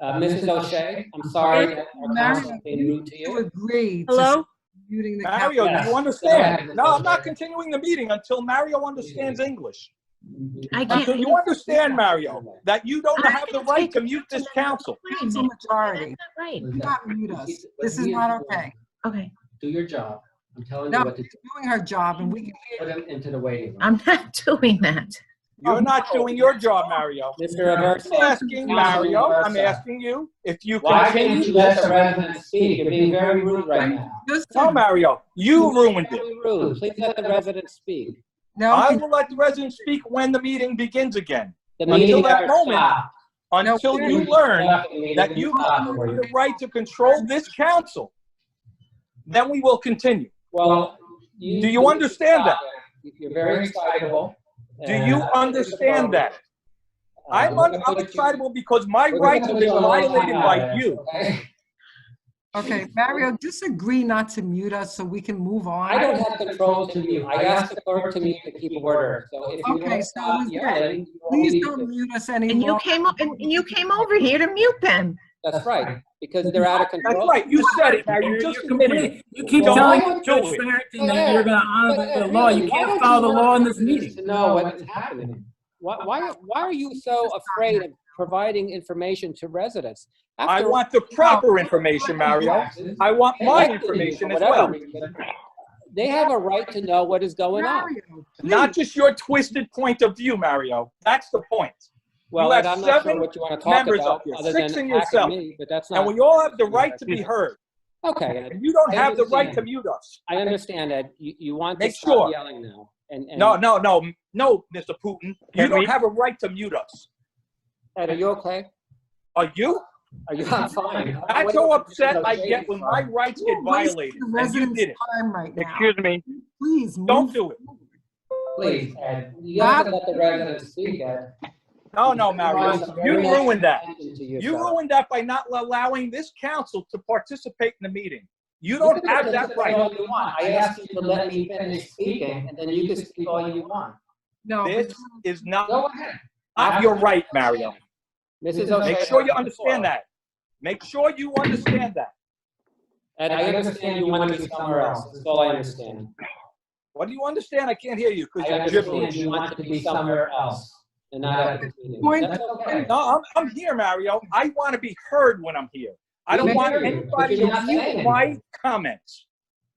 Mrs. O'Shea, I'm sorry that our council is being rude to You you. agree to Hello? muting the Mario, council. do you understand? No, I'm not continuing the meeting until Mario understands English. I can't. Until you understand, Mario, that you don't have the right to mute this council. Council majority. Right. Do not mute us. This is not okay. Okay, Do your job. I'm telling you No, what to she's doing her job, and we can put him into the waiting room. I'm not doing that. You're not doing your job, Mario. Mr. Aversa. I'm asking Mario, I'm asking you if you Why continue. can't you let the residents speak? You're being very rude right now. No, Mario, you ruined it. Very rude. Please let the residents speak. No, I will let the residents speak when the meeting begins again. The Until meeting that never moment, stopped. until you learn that you have the right to control this council, then we will continue. Well, Do you understand that? You're very excitable. Do you understand that? I'm excitable because my rights have been violated by you. okay, Mario, just agree not to mute us so we can move on. I don't have control to mute. I asked the clerk to mute to keep order. So if you Okay, don't so stop is yelling, you won't Please be- don't mute us And you anymore. came over here to mute them. That's right, because they're out of That's control. right, you said it, Mario, you just admitted it. You keep Don't telling do Judge it. Farrington that you're going to honor the law. You can't follow the law in this meeting. To know what's happening. Why are you so afraid of providing information to residents? I want the proper information, Mario. I want my information as well. They have a right to know what is going on. Mario, Not just your twisted point of view, Mario. That's the point. Well, You have I'm not sure 7 what you want to talk members about up here, other 6 than in attacking yourself. me, but that's And not. we all have the right to be heard. Okay, Ed. You don't I have the right to understand. mute us. I understand, Ed. You want to Make stop sure. yelling now. And No, Mr. Putin. You don't have a right to mute us. Ed, are you okay? Are you? Are you? I'm fine. That's how upset I get when my rights get you're wasting violated, the and you residents' did it. time right now. Excuse me. Please Don't move. do it. Please, Ed. You have to let the residents speak, Ed. No, Mario. You ruined that. To You yourself. ruined that by not allowing this council to participate in the meeting. You don't have that right. All you want. I asked you to let me finish speaking, and then you can speak all you want. No, This is Go not ahead. your right, Mario. Mrs. O'Shea. Make sure you understand that. Make sure you understand that. Ed, I understand you want to be somewhere else. That's all I understand. What do you understand? I can't hear you I because you're understand gibberish. you want to be somewhere else and not at this meeting. Point- That's okay. No, I'm here, Mario. I want to be heard when I'm here. I don't We want hear you, but anybody you're to not mute saying my anything. comments.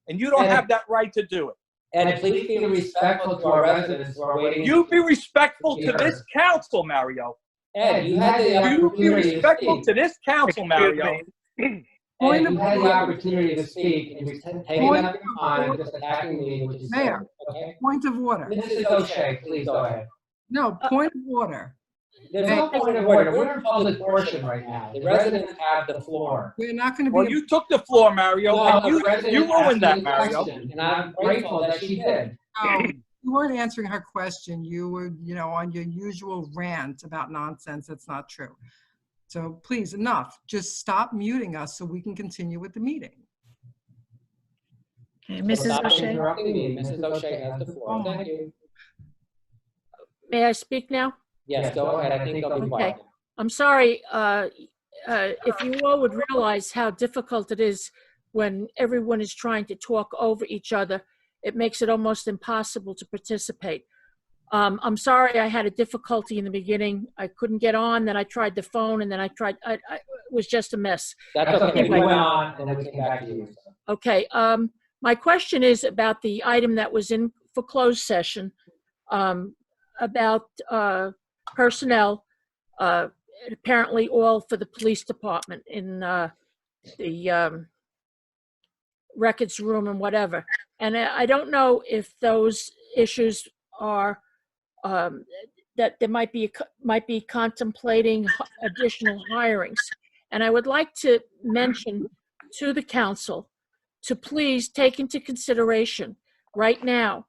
And you don't Ed. have that right to do it. And please be respectful to our residents who are waiting. You be respectful to this council, Mario. Ed, you had the You be opportunity to respectful speak. to this council, Mario. Ed, you had the opportunity to speak, and you're taking up your time just attacking me, which is. Mayor. Okay? Point of order. Mrs. O'Shea, please go ahead. No, point of order. There's no point of order. We're in public portion right now. The residents have the floor. We're not going to Well, be, you took the floor, Mario, No, and the you resident ruined asked me that, a Mario. question, and I'm grateful that she did. you weren't answering her question. You were, on your usual rant about nonsense that's not true. So please, enough. Just stop muting us so we can continue with the meeting. Okay, Mrs. Stop O'Shea. interrupting me. Mrs. O'Shea has the floor. Thank you. May I speak now? Yes, go ahead. I think they'll be quiet. I'm sorry, if you all would realize how difficult it is when everyone is trying to talk over each other, it makes it almost impossible to participate. I'm sorry I had a difficulty in the beginning. I couldn't get on, then I tried the phone, and then it was just a mess. That's okay. We Anyway. went on, and then we came back to you. Okay, my question is about the item that was in for closed session, about personnel, apparently all for the police department in the records room and whatever. And I don't know if those issues are, that there might be contemplating additional hirings. And I would like to mention to the council to please take into consideration right now,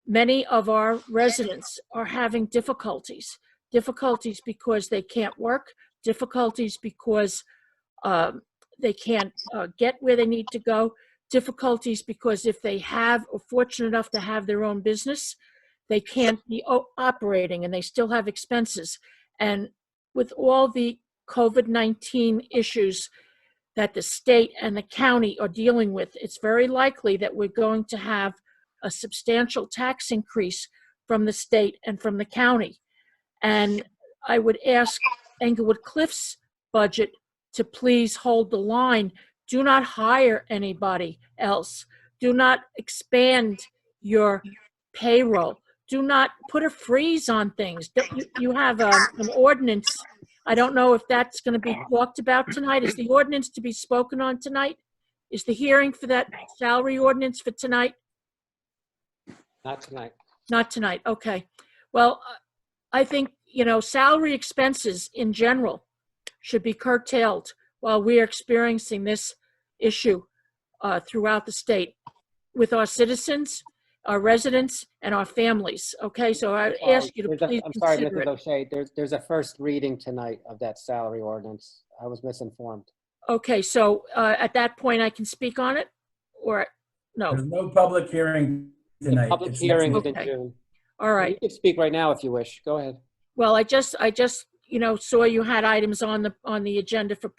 many of our residents are having difficulties because they can't work, difficulties because they can't get where they need to go, difficulties because if they are fortunate enough to have their own business, they can't be operating and they still have expenses. And with all the COVID-19 issues that the state and the county are dealing with, it's very likely that we're going to have a substantial tax increase from the state and from the county. And I would ask Englewood Cliffs budget to please hold the line. Do not hire anybody else. Do not expand your payroll. Do not put a freeze on things. You have an ordinance. I don't know if that's going to be talked about tonight. Is the ordinance to be spoken on tonight? Is the hearing for that salary ordinance for tonight? Not tonight. Not tonight, okay. Well, I think, salary expenses in general should be curtailed while we are experiencing this issue throughout the state with our citizens, our residents, and our families, okay? So I ask you to please I'm sorry, consider Mrs. it. O'Shea, there's a first reading tonight of that salary ordinance. I was misinformed. Okay, so at that point, I can speak on it, or no? There's no public hearing tonight. Public It's hearing is next in June. All right. You can speak right now if you wish. Go ahead. Well, I just saw you had items on the agenda for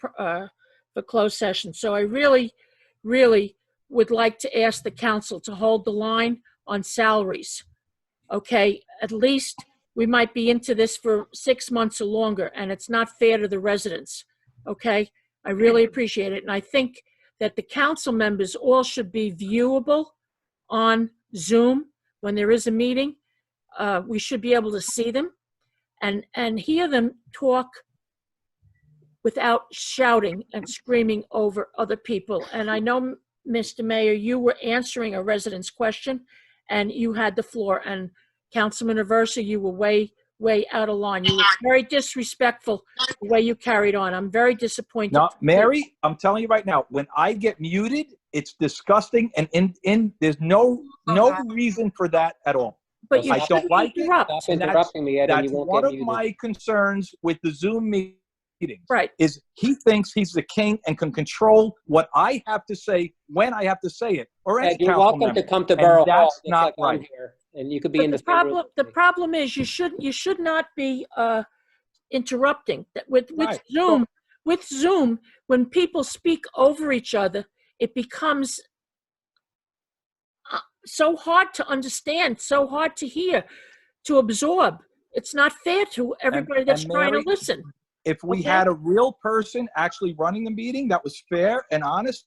closed session. So I really would like to ask the council to hold the line on salaries. Okay, at least we might be into this for 6 months or longer, and it's not fair to the residents. Okay, I really appreciate it, and I think that the council members all should be viewable on Zoom when there is a meeting. We should be able to see them and hear them talk without shouting and screaming over other people. And I know, Mr. Mayor, you were answering a resident's question and you had the floor. And Councilman Aversa, you were way out of line. You were very disrespectful the way you carried on. I'm very disappointed. No, Mary, I'm telling you right now, when I get muted, it's disgusting, and there's no reason for that at all. But you I don't like it. interrupt. Stop interrupting me, Ed, and That's you won't one get of muted. my concerns with the Zoom meetings. Right. Is he thinks he's the king and can control what I have to say when I have to say it, or any Ed, you're council welcome member. to come to And Borough Hall. that's just not like I'm right. here, and you could be But in the the same room. problem is you should not be interrupting. With Right. Zoom, when people speak over each other, it becomes so hard to understand, so hard to hear, to absorb. It's not fair to everybody that's and trying to Mary, listen. If we Okay. had a real person actually running the meeting that was fair and honest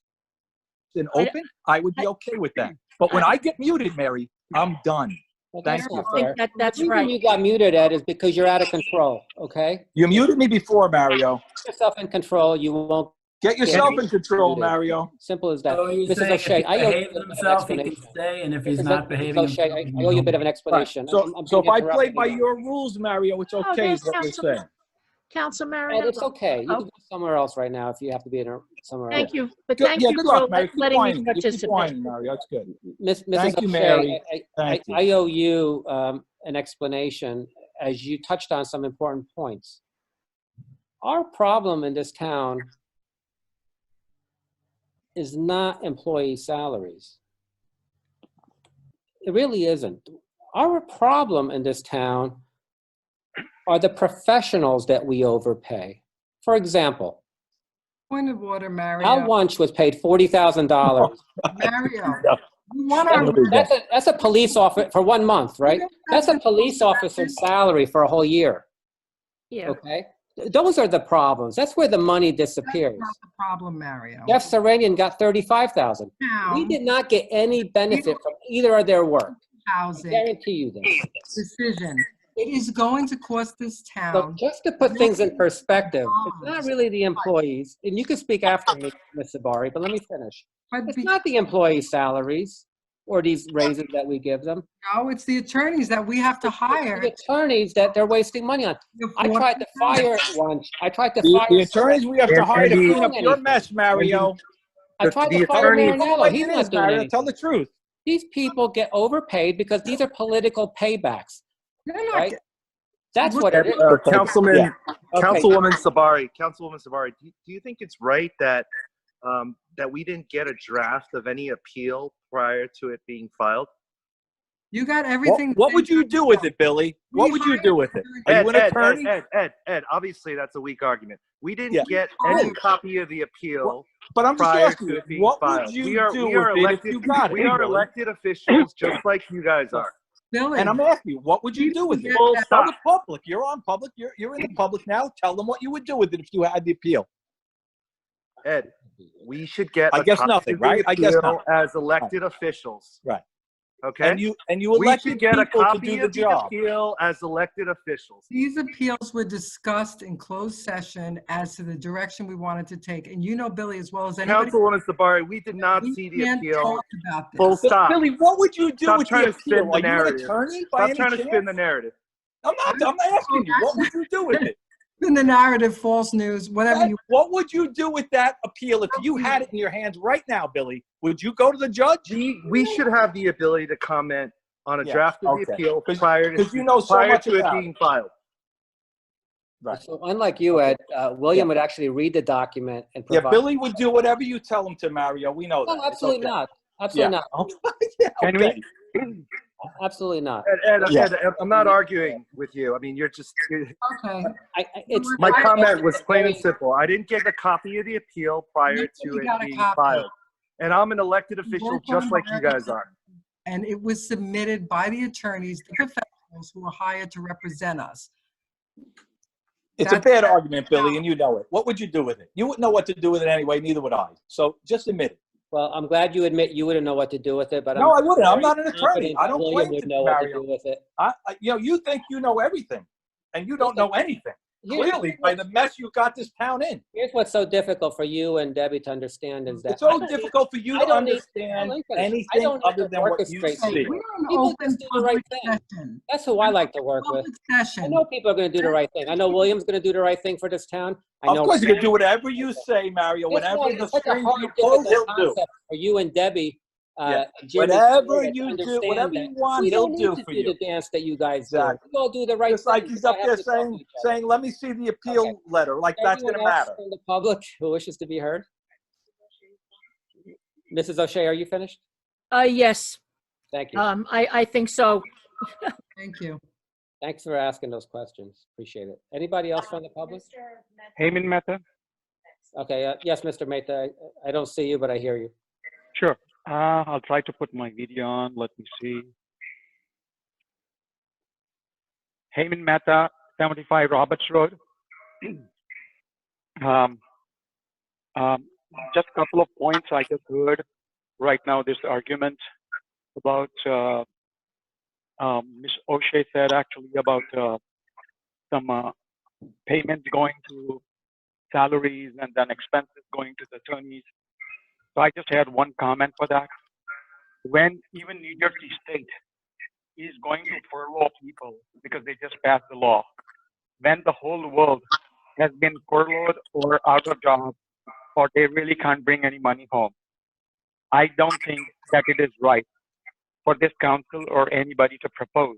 and open, I would be okay with that. But when I get muted, Mary, I'm done. Well, Thank that's you. not I think fair. that's The reason right. you got muted, Ed, is because you're out of control, okay? You muted me before, Mario. Put yourself in control, you won't Get yourself in control, muted. Mario. Simple as that. So you're Mrs. saying O'Shea, if I he owe you a behaves bit of an himself, he can explanation. stay, and if he's Mrs. not behaving O'Shea, himself, I owe you a bit of an Right. explanation. So I'm if being I play interrupted by again. your rules, Mario, it's Oh, okay, there's is what you're saying. Council Ed, Mariano. it's okay. You Oh. can go somewhere else right now if you have to be in somewhere else. Thank you, but Good, thank yeah, you good for luck, Mary. Keep letting me whining. You keep participate. whining, Mario. That's good. Mrs. Thank you, O'Shea, Mary. Thank you. I owe you an explanation as you touched on some important points. Our problem in this town is not employee salaries. It really isn't. Our problem in this town are the professionals that we overpay. For example, Point of order, Mario. Al Wunsch was paid $40,000. Mario, you want our, That's a police officer for 1 month, right? That's a police officer's salary for a whole year. Yeah. Okay? Those are the problems. That's where the money disappears. not the problem, Mario. Jeff Serenian got $35,000. We Town did not get any benefit from either of their work. I housing guarantee you this. decision. It is going to cost this So town. just to put things in perspective, it's not really the employees, and you can speak after me, Ms. Sabari, but let me finish. But It's not the employee salaries or these raises that we give them. no, it's the attorneys that we have to hire. The attorneys that they're wasting money on. I tried to fire one. I tried to The fire. attorneys we have to hire to clean up your mess, Mario. I tried to The fire attorneys- Marinello. He's It not is, doing Mario. anything. Tell the truth. These people get overpaid because these are political paybacks, They're not right? That's what it is. Councilman, Okay. Councilwoman Sabari, do you think it's right that that we didn't get a draft of any appeal prior to it being filed? You got everything. What would you do with it, Billy? What would you do with it? Are you an attorney? Ed, obviously that's a weak argument. We didn't get Oh. any copy of the appeal But I'm just prior asking to you, it being what filed. would you We are do with it if elected, you got it? we are Billy? elected officials just like you guys are. Billy, And I'm asking you, what would you do with it? Full Tell stop. the public. You're on public. You're in the public now. Tell them what you would do with it if you had the appeal. Ed, we should get I a guess copy nothing, of the right? I guess appeal nothing. as elected officials. Right. Okay? And you We elected should get a people to copy do the of the job. appeal as elected officials. these appeals were discussed in closed session as to the direction we wanted to take. And you know, Billy, as well as anybody. Councilwoman Sabari, we did not we see the can't appeal. talk about this. Full stop. Billy, what would you do Stop with trying the to spin appeal? the Are you an narrative. attorney by Stop any trying to chance? spin the narrative. I'm asking you. What would you do with it? In the narrative, false news, whatever you. What would you do with that appeal if you had it in your hands right now, Billy? Would you go to the judge? We should have the ability to comment on a Yeah, draft of the okay. appeal 'Cause prior you know so much to it about being filed. Right. So unlike you, Ed, William would actually read the document and Yeah, provide. Billy would do whatever you tell him to, Mario. We know that. No, It's absolutely okay. not. Absolutely Yeah. not. Yeah, Can okay. Absolutely not. Ed, Yeah. I'm not arguing with you. I mean, Okay. It's my I- comment was plain and very- simple. I didn't get a copy of the appeal prior to Nobody it got a being copy. filed. And I'm an elected official Work just on like you guys are. And it was submitted by the attorneys, the professionals who were hired to represent us. It's a That's- bad argument, Billy, and you know it. What would you do with it? You wouldn't know what to do with it anyway, neither would I. So just admit it. Well, I'm glad you admit you wouldn't know what to do with it, but No, I I'm wouldn't. I'm very not an attorney. confident I that don't William claim would to, know what to Mario. do with it. You think you know everything, and you don't know anything. Clearly, by the mess you got this town in. Here's what's so difficult for you and Debbie to understand is that It's so I don't need- difficult for you I to don't need- understand let me finish. I anything don't need other to than what you orchestrate see. people. We're in People open just do the right public thing. session. That's who I like to work with. Public I session. know people are going to do the right thing. I know William's going to do the right thing for this town. I Of know course, you can do whatever you say, Mario. Guess Whatever what? the It's such a strings hard, you pull, difficult he'll do. concept for you and Debbie. Yeah. Jimmy, Whatever to you do, understand whatever that you want, we he'll don't do need to for do you. the dance that you guys Exactly. do. We all do the right Just thing. like he's We up have there to talk to saying, each other. let me see the appeal Okay. letter. Like that's going to Anyone else matter. from the public who wishes to be heard? Mrs. O'Shea, are you finished? Yes, Thank you. I think so. Thank you. Thanks for asking those questions. Appreciate it. Anybody else from the public? Heyman Mehta. Okay, yes, Mr. Mehta, I don't see you, but I hear you. Sure. I'll try to put my video on. Let me see. Heyman Mehta, 75 Roberts Road. um, just a couple of points I just heard right now. This argument about Ms. O'Shea said actually about some payments going to salaries and then expenses going to the attorneys. So I just had one comment for that. When even New Jersey State is going to furlough people because they just passed the law, when the whole world has been furloughed or out of job, or they really can't bring any money home, I don't think that it is right for this council or anybody to propose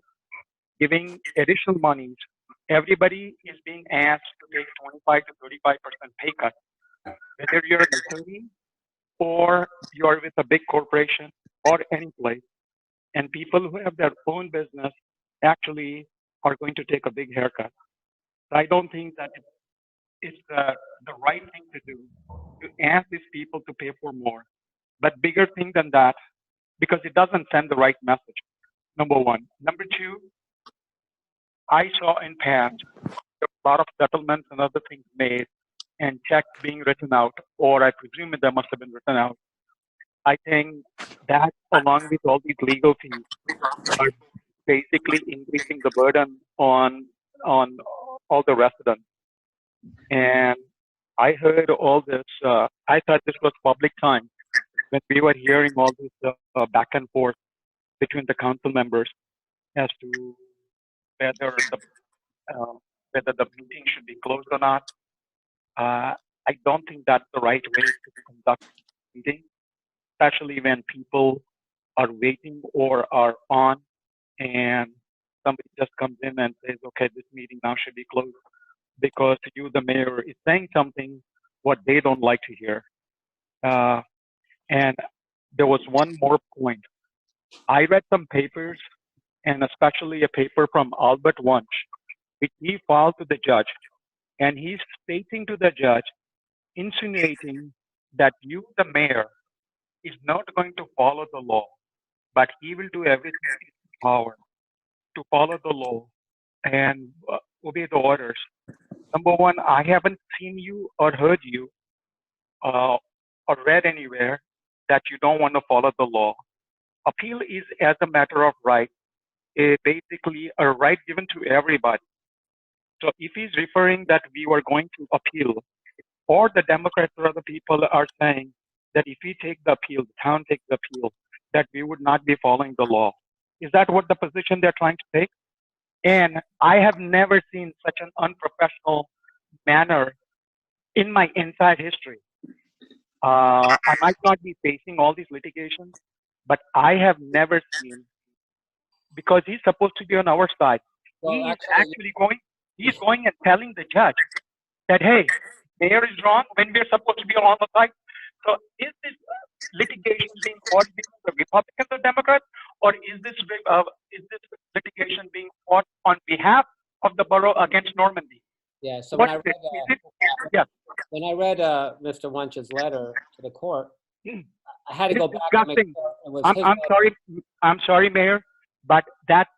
giving additional monies. Everybody is being asked to take 25 to 35% pay cut, whether you're an attorney or you're with a big corporation or any place. And people who have their own business actually are going to take a big haircut. I don't think that it's the right thing to do to ask these people to pay for more. But bigger thing than that, because it doesn't send the right message, number one. Number two, I saw in past a lot of settlements and other things made and checks being written out, or I presume they must have been written out. I think that, along with all these legal fees, are basically increasing the burden on all the residents. And I heard all this. I thought this was public time when we were hearing all this back and forth between the council members as to whether the meeting should be closed or not. I don't think that's the right way to conduct a meeting, especially when people are waiting or are on and somebody just comes in and says, okay, this meeting now should be closed because you, the mayor, is saying something what they don't like to hear. And there was one more point. I read some papers, and especially a paper from Albert Wunsch, which he filed to the judge. And he's stating to the judge, insinuating that you, the mayor, is not going to follow the law, but he will do everything in his power to follow the law and obey the orders. Number one, I haven't seen you or heard you or read anywhere that you don't want to follow the law. Appeal is as a matter of right, basically a right given to everybody. So if he's referring that we were going to appeal, or the Democrats or other people are saying that if we take the appeal, the town takes the appeal, that we would not be following the law. Is that what the position they're trying to take? And I have never seen such an unprofessional manner in my entire history. I might not be facing all these litigations, but I have never seen, because he's supposed to be on our side. Well, He is actually going, he's going and telling the judge that, hey, mayor is wrong when we're supposed to be on the side. So is this litigation being fought between the Republicans or Democrats, or is this litigation being fought on behalf of the borough against Normandy? Yeah, so What when I is read, it? Is it? Yeah. when I read Mr. Wunsch's letter to the court, I had to It's go back and make disgusting. sure it was I'm his sorry. I'm sorry, Mayor, but that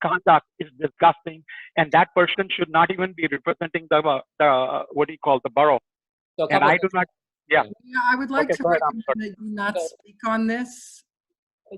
conduct is disgusting, and that person should not even be representing the what do you call, the borough. So a And couple I of do not. Yeah. Yeah, I would like Okay, to go ahead. I'm recommend that you not speak on this.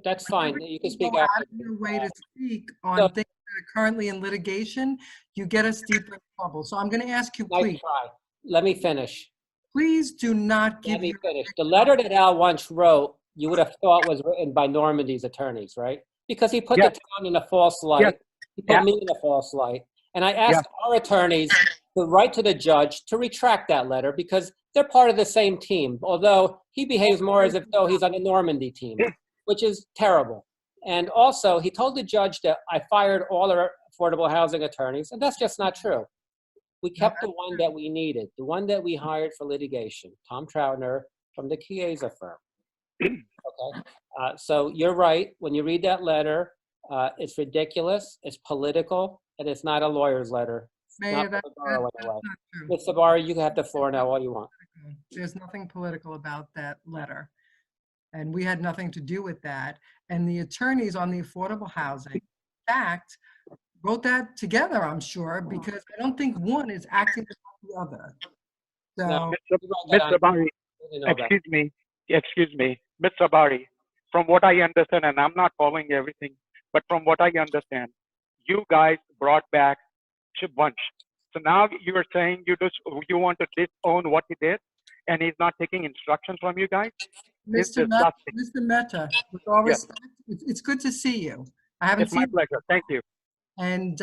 That's fine. You can speak Go out after. of your way to speak on So- things that are currently in litigation, you get us deeper in trouble. So I'm going to ask you, Nice please, try. Let me finish. please do not give Let me your finish. The letter that Al Wunsch wrote, you would have thought was written by Normandy's attorneys, right? Because he put Yes. the town in a false light. Yes. He put Yeah. me in a false light. And I asked our attorneys to write to the judge to retract that letter because they're part of the same team, although he behaves more as if though he's on the Normandy team, which is terrible. And also, he told the judge that I fired all our affordable housing attorneys, and that's just not true. We kept the one that we needed, the one that we hired for litigation, Tom Troutner from the Chiesa firm. Okay, so you're right. When you read that letter, it's ridiculous, it's political, and it's not a lawyer's letter. It's Mayor, not that's for the borough not anyway. true. Ms. Sabari, you can have the floor now all you want. There's nothing political about that letter. And we had nothing to do with that. And the attorneys on the Affordable Housing Act wrote that together, I'm sure, because I don't think one is acting against the other. So, Mr. Bari, excuse me, Mr. Bari, from what I understand, and I'm not following everything, but from what I understand, you guys brought back Bunch. So now you are saying you want to disown what he did, and he's not taking instructions from you guys? Mr. Mehta, with all respect, it's good to see you. I haven't It's my pleasure. Thank you. And,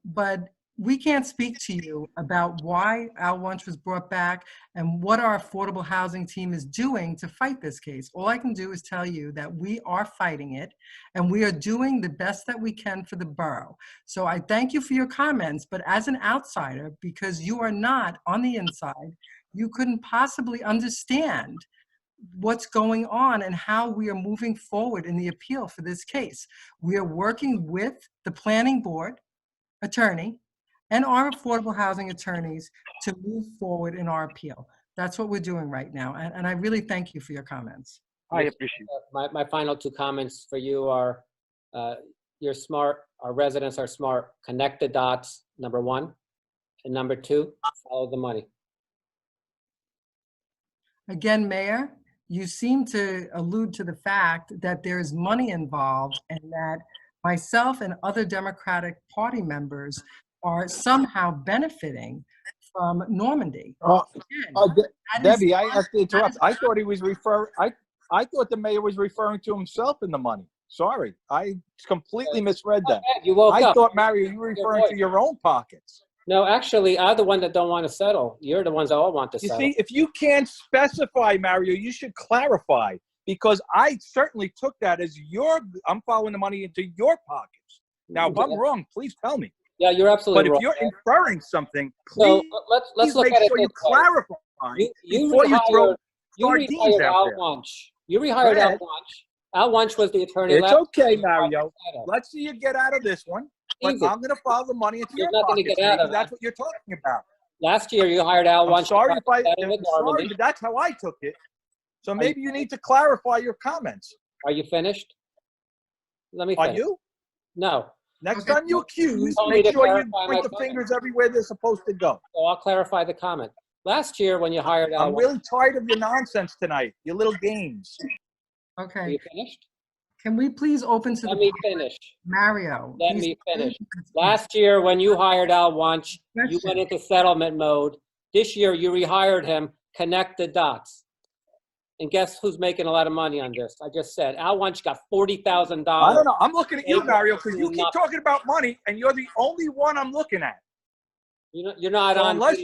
but we can't speak to you about why Al Wunsch was brought back and what our affordable housing team is doing to fight this case. All I can do is tell you that we are fighting it and we are doing the best that we can for the borough. So I thank you for your comments, but as an outsider, because you are not on the inside, you couldn't possibly understand what's going on and how we are moving forward in the appeal for this case. We are working with the planning board attorney and our affordable housing attorneys to move forward in our appeal. That's what we're doing right now. And I really thank you for your comments. I appreciate it. My final two comments for you are, you're smart, our residents are smart. Connect the dots, number one. And number two, follow the money. Again, Mayor, you seem to allude to the fact that there is money involved and that myself and other Democratic Party members are somehow benefiting from Normandy. Debbie, I have to interrupt. I thought he was I thought the mayor was referring to himself in the money. Sorry, I completely misread that. You woke I up. thought, Mario, you were referring to your own pockets. No, actually, I'm the one that don't want to settle. You're the ones that all want to You settle. see, if you can't specify, Mario, you should clarify, because I certainly took that as I'm following the money into your pockets. Now, if I'm wrong, please tell me. Yeah, you're absolutely But wrong. if you're inferring something, So please, let's look make at it sure you this way. clarify You before you throw rehired sardines out Al there. Wunsch. You rehired Go Al ahead. Wunsch. Al Wunsch was the attorney. It's last okay, year. Mario. Let's see you get out of this one. But Easy. I'm going to follow the money into There's your nothing to pockets. get out Maybe of that's that. what you're talking about. Last year, you hired Al I'm Wunsch. sorry if I'm sorry, but that's how I took it. So maybe you need to clarify your comments. Are you finished? Let me Are finish. you? No. Next time you accuse, told me make to sure you clarify point my the fingers everywhere they're supposed to go. So I'll clarify the comment. Last year, when you hired Al I'm Wunsch, really tired of your nonsense tonight, your little games. are Okay, you finished? can we please open to Let the me finish. Mario? Let please- me finish. Last year, when you hired Al Wunsch, you Question. went into settlement mode. This year, you rehired him. Connect the dots. And guess who's making a lot of money on this? I just said Al Wunsch got $40,000. I don't know. I'm looking at you, Hey, Mario, because you you're keep not- talking about money, and you're the only one I'm looking at. You're not So on. unless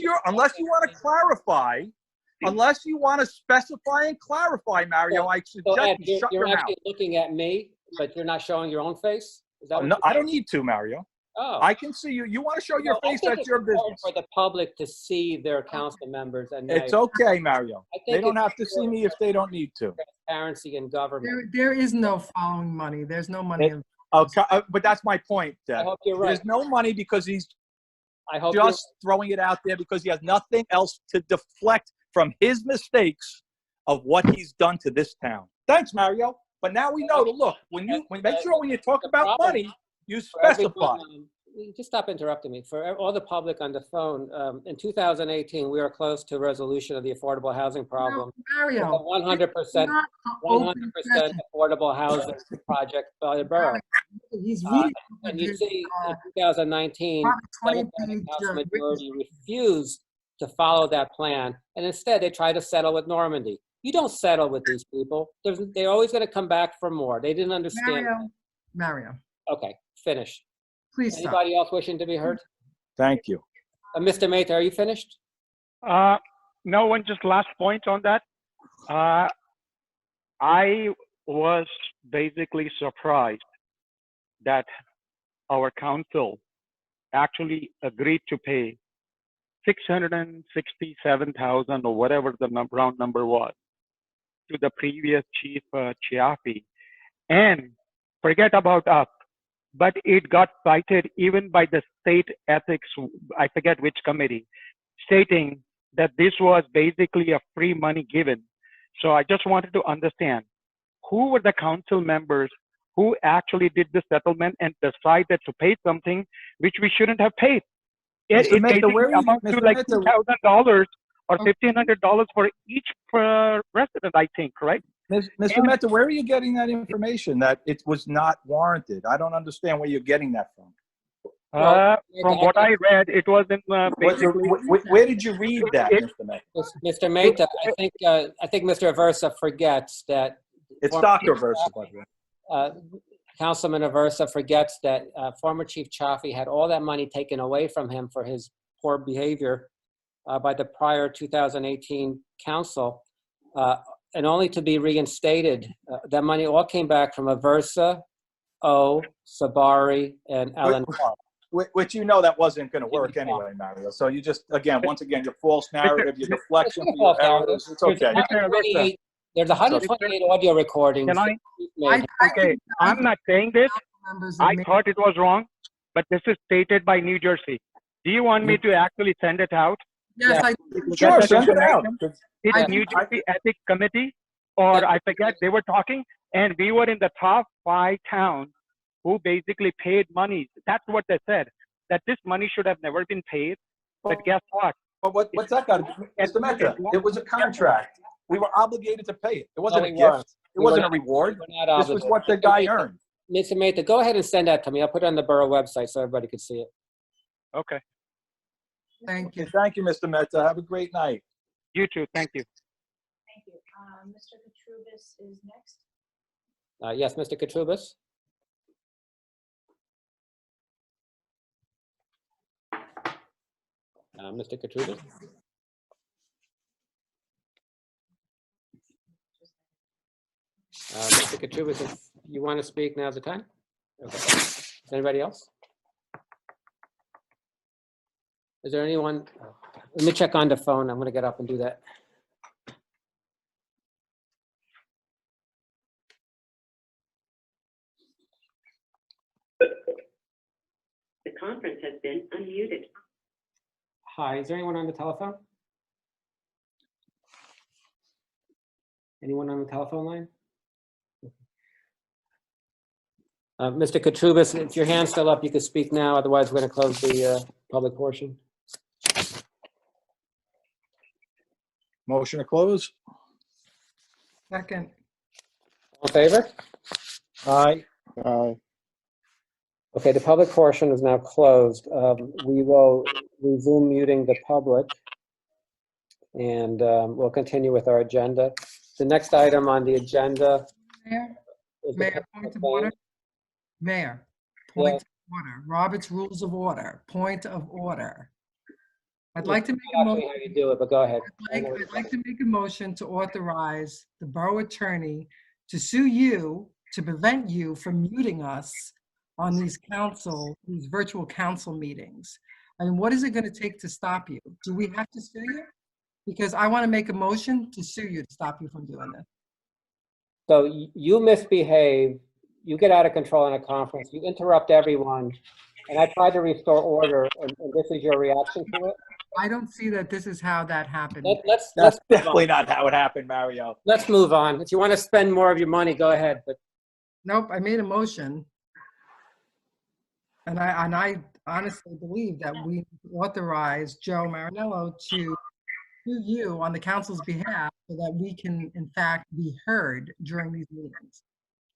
you want to clarify, unless you want to specify and clarify, Mario, I So suggest Ed, you shut you're your mouth. actually looking at me, but you're not showing your own face. Is that what No, you're I don't need to, Mario. Oh. I can see you. You want to show your No, I face, think that's it's your important business. for the public to see their council members and It's mayors. okay, Mario. I think They don't it's have to see me if they don't need to. Transparency in government. There is no following money. There's no money. Okay, but that's my point, I Deb. hope you're right. There's no money because he's I hope just throwing it out there because he has nothing else to deflect from his mistakes of what he's done to this town. Thanks, Mario. But now we know to look, make sure when you talk about money, you for everyone, specify. just stop interrupting me. For all the public on the phone, in 2018, we are close to resolution of the affordable housing problem. Mario, 100%, 100% affordable housing project by the borough. He's reading And you see, in 2019, Democratic House majority refused to follow that plan, and instead they tried to settle with Normandy. You don't settle with these people. They're always going to come back for more. They didn't understand. Mario, Okay, finish. please stop. Anybody else wishing to be heard? Thank you. Mr. Mehta, are you finished? No one, just last point on that. I was basically surprised that our council actually agreed to pay $667,000 or whatever the round number was to the previous chief Chiaffi, and forget about us, but it got cited even by the state ethics, I forget which committee, stating that this was basically a free money given. So I just wanted to understand, who were the council members who actually did the settlement and decided to pay something which we shouldn't have paid. It Mr. Mehta, basically where are you- amounts to Mr. like Mehta- $2,000 or $1,500 for each resident, I think, right? Mr. Mehta, where are you getting that information that it was not warranted? I don't understand where you're getting that from. From what I read, it was in basically. Where did you read that, Mr. Mehta? Mr. Mehta, I think Mr. Aversa forgets that. It's Dr. Aversa, by the way. Councilman Aversa forgets that former Chief Chaffee had all that money taken away from him for his poor behavior by the prior 2018 council, and only to be reinstated. That money all came back from Aversa, O, Sabari, and Ellen. Which you know that wasn't going to work anyway, Mario. So you just, once again, your false narrative, your deflection, your errors, it's okay. There's 128 audio recordings. Okay, I'm not saying this. I thought it was wrong, but this is stated by New Jersey. Do you want me to actually send it out? Yes, I Sure, send it out. It's New Jersey Ethics Committee, or I forget, they were talking, and we were in the top 5 towns who basically paid money. That's what they said, that this money should have never been paid. But guess what? But what's that got to do? Mr. Mehta, it was a contract. We were obligated to pay it. It wasn't a gift. It wasn't a reward. This was what the guy earned. Mr. Mehta, go ahead and send that to me. I'll put it on the borough website so everybody can see it. Okay. Thank you. Thank you, Mr. Mehta. Have a great night. You too. Thank you. Thank you. Mr. Katrubis is next. Yes, Mr. Katrubis? Mr. Katrubis? Mr. Katrubis, if you want to speak, now's the time. Okay. Is anybody else? Is there anyone? Let me check on the phone. I'm going to get up and do that. The conference has been unmuted. Hi, is there anyone on the telephone? Anyone on the telephone line? Mr. Katrubis, if your hand's still up, you can speak now. Otherwise, we're going to close the public portion. Motion to close? Second. All in favor? Aye. Aye. Okay, the public portion is now closed. We will resume muting the public, and we'll continue with our agenda. The next item on the agenda Mayor, is the Mayor, point of order. Mayor, point of order. Robert's Rules of Order, point of order. I'd like to make a motion. How you do it, but go ahead. I'd like to make a motion to authorize the borough attorney to sue you to prevent you from muting us on these virtual council meetings. I mean, what is it going to take to stop you? Do we have to sue you? Because I want to make a motion to sue you to stop you from doing this. So you misbehave, you get out of control in a conference, you interrupt everyone, and I try to restore order, and this is your reaction to it? I don't see that this is how that happened. That's definitely not how it happened, Mario. Let's move on. If you want to spend more of your money, go ahead. But nope, I made a motion. And I honestly believe that we authorize Joe Marinello to sue you on the council's behalf so that we can, in fact, be heard during these meetings.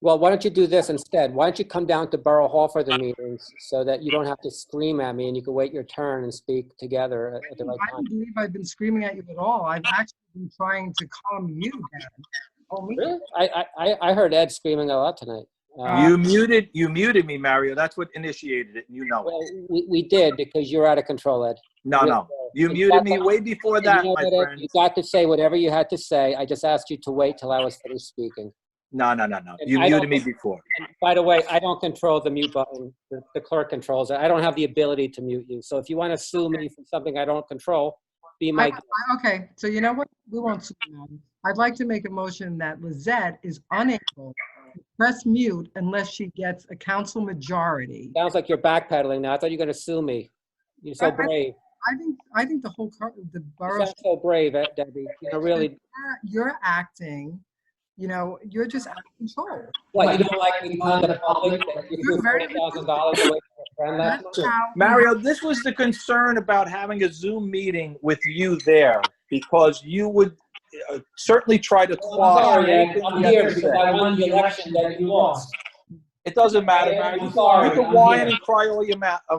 well, why don't you do this instead? Why don't you come down to Borough Hall for the meetings so that you don't have to scream at me and you can wait your turn and speak together at the right I time? don't believe I've been screaming at you at all. I've actually been trying to calm you down. Oh, me? Really? I heard Ed screaming a lot tonight. You muted me, Mario. That's what initiated it, and you know it. Well, we did because you're out of control, Ed. No. You muted me way before that, my friend. You got to say whatever you had to say. I just asked you to wait till I was finished speaking. No. You muted me before. By the way, I don't control the mute button. The clerk controls it. I don't have the ability to mute you. So if you want to sue me for something I don't control, be my guest. Okay, so you know what? We won't sue them. I'd like to make a motion that Lizette is unable to press mute unless she gets a council majority. Sounds like you're backpedaling now. I thought you were going to sue me. You're so brave. I think the whole the borough. You sound so brave, Debbie. You know, really. You're acting You know, you're just out of control. What, you don't like me telling the public that you You're threw very- $40,000 away from a friend last month? That's how- Mario, this was the concern about having a Zoom meeting with you there, because you would certainly try to I'm quash sorry, Ed, anything I'm we had here to because say. I won the election that you lost. It doesn't matter, Ed, Mario. I'm You sorry, can I'm whine here. and cry all you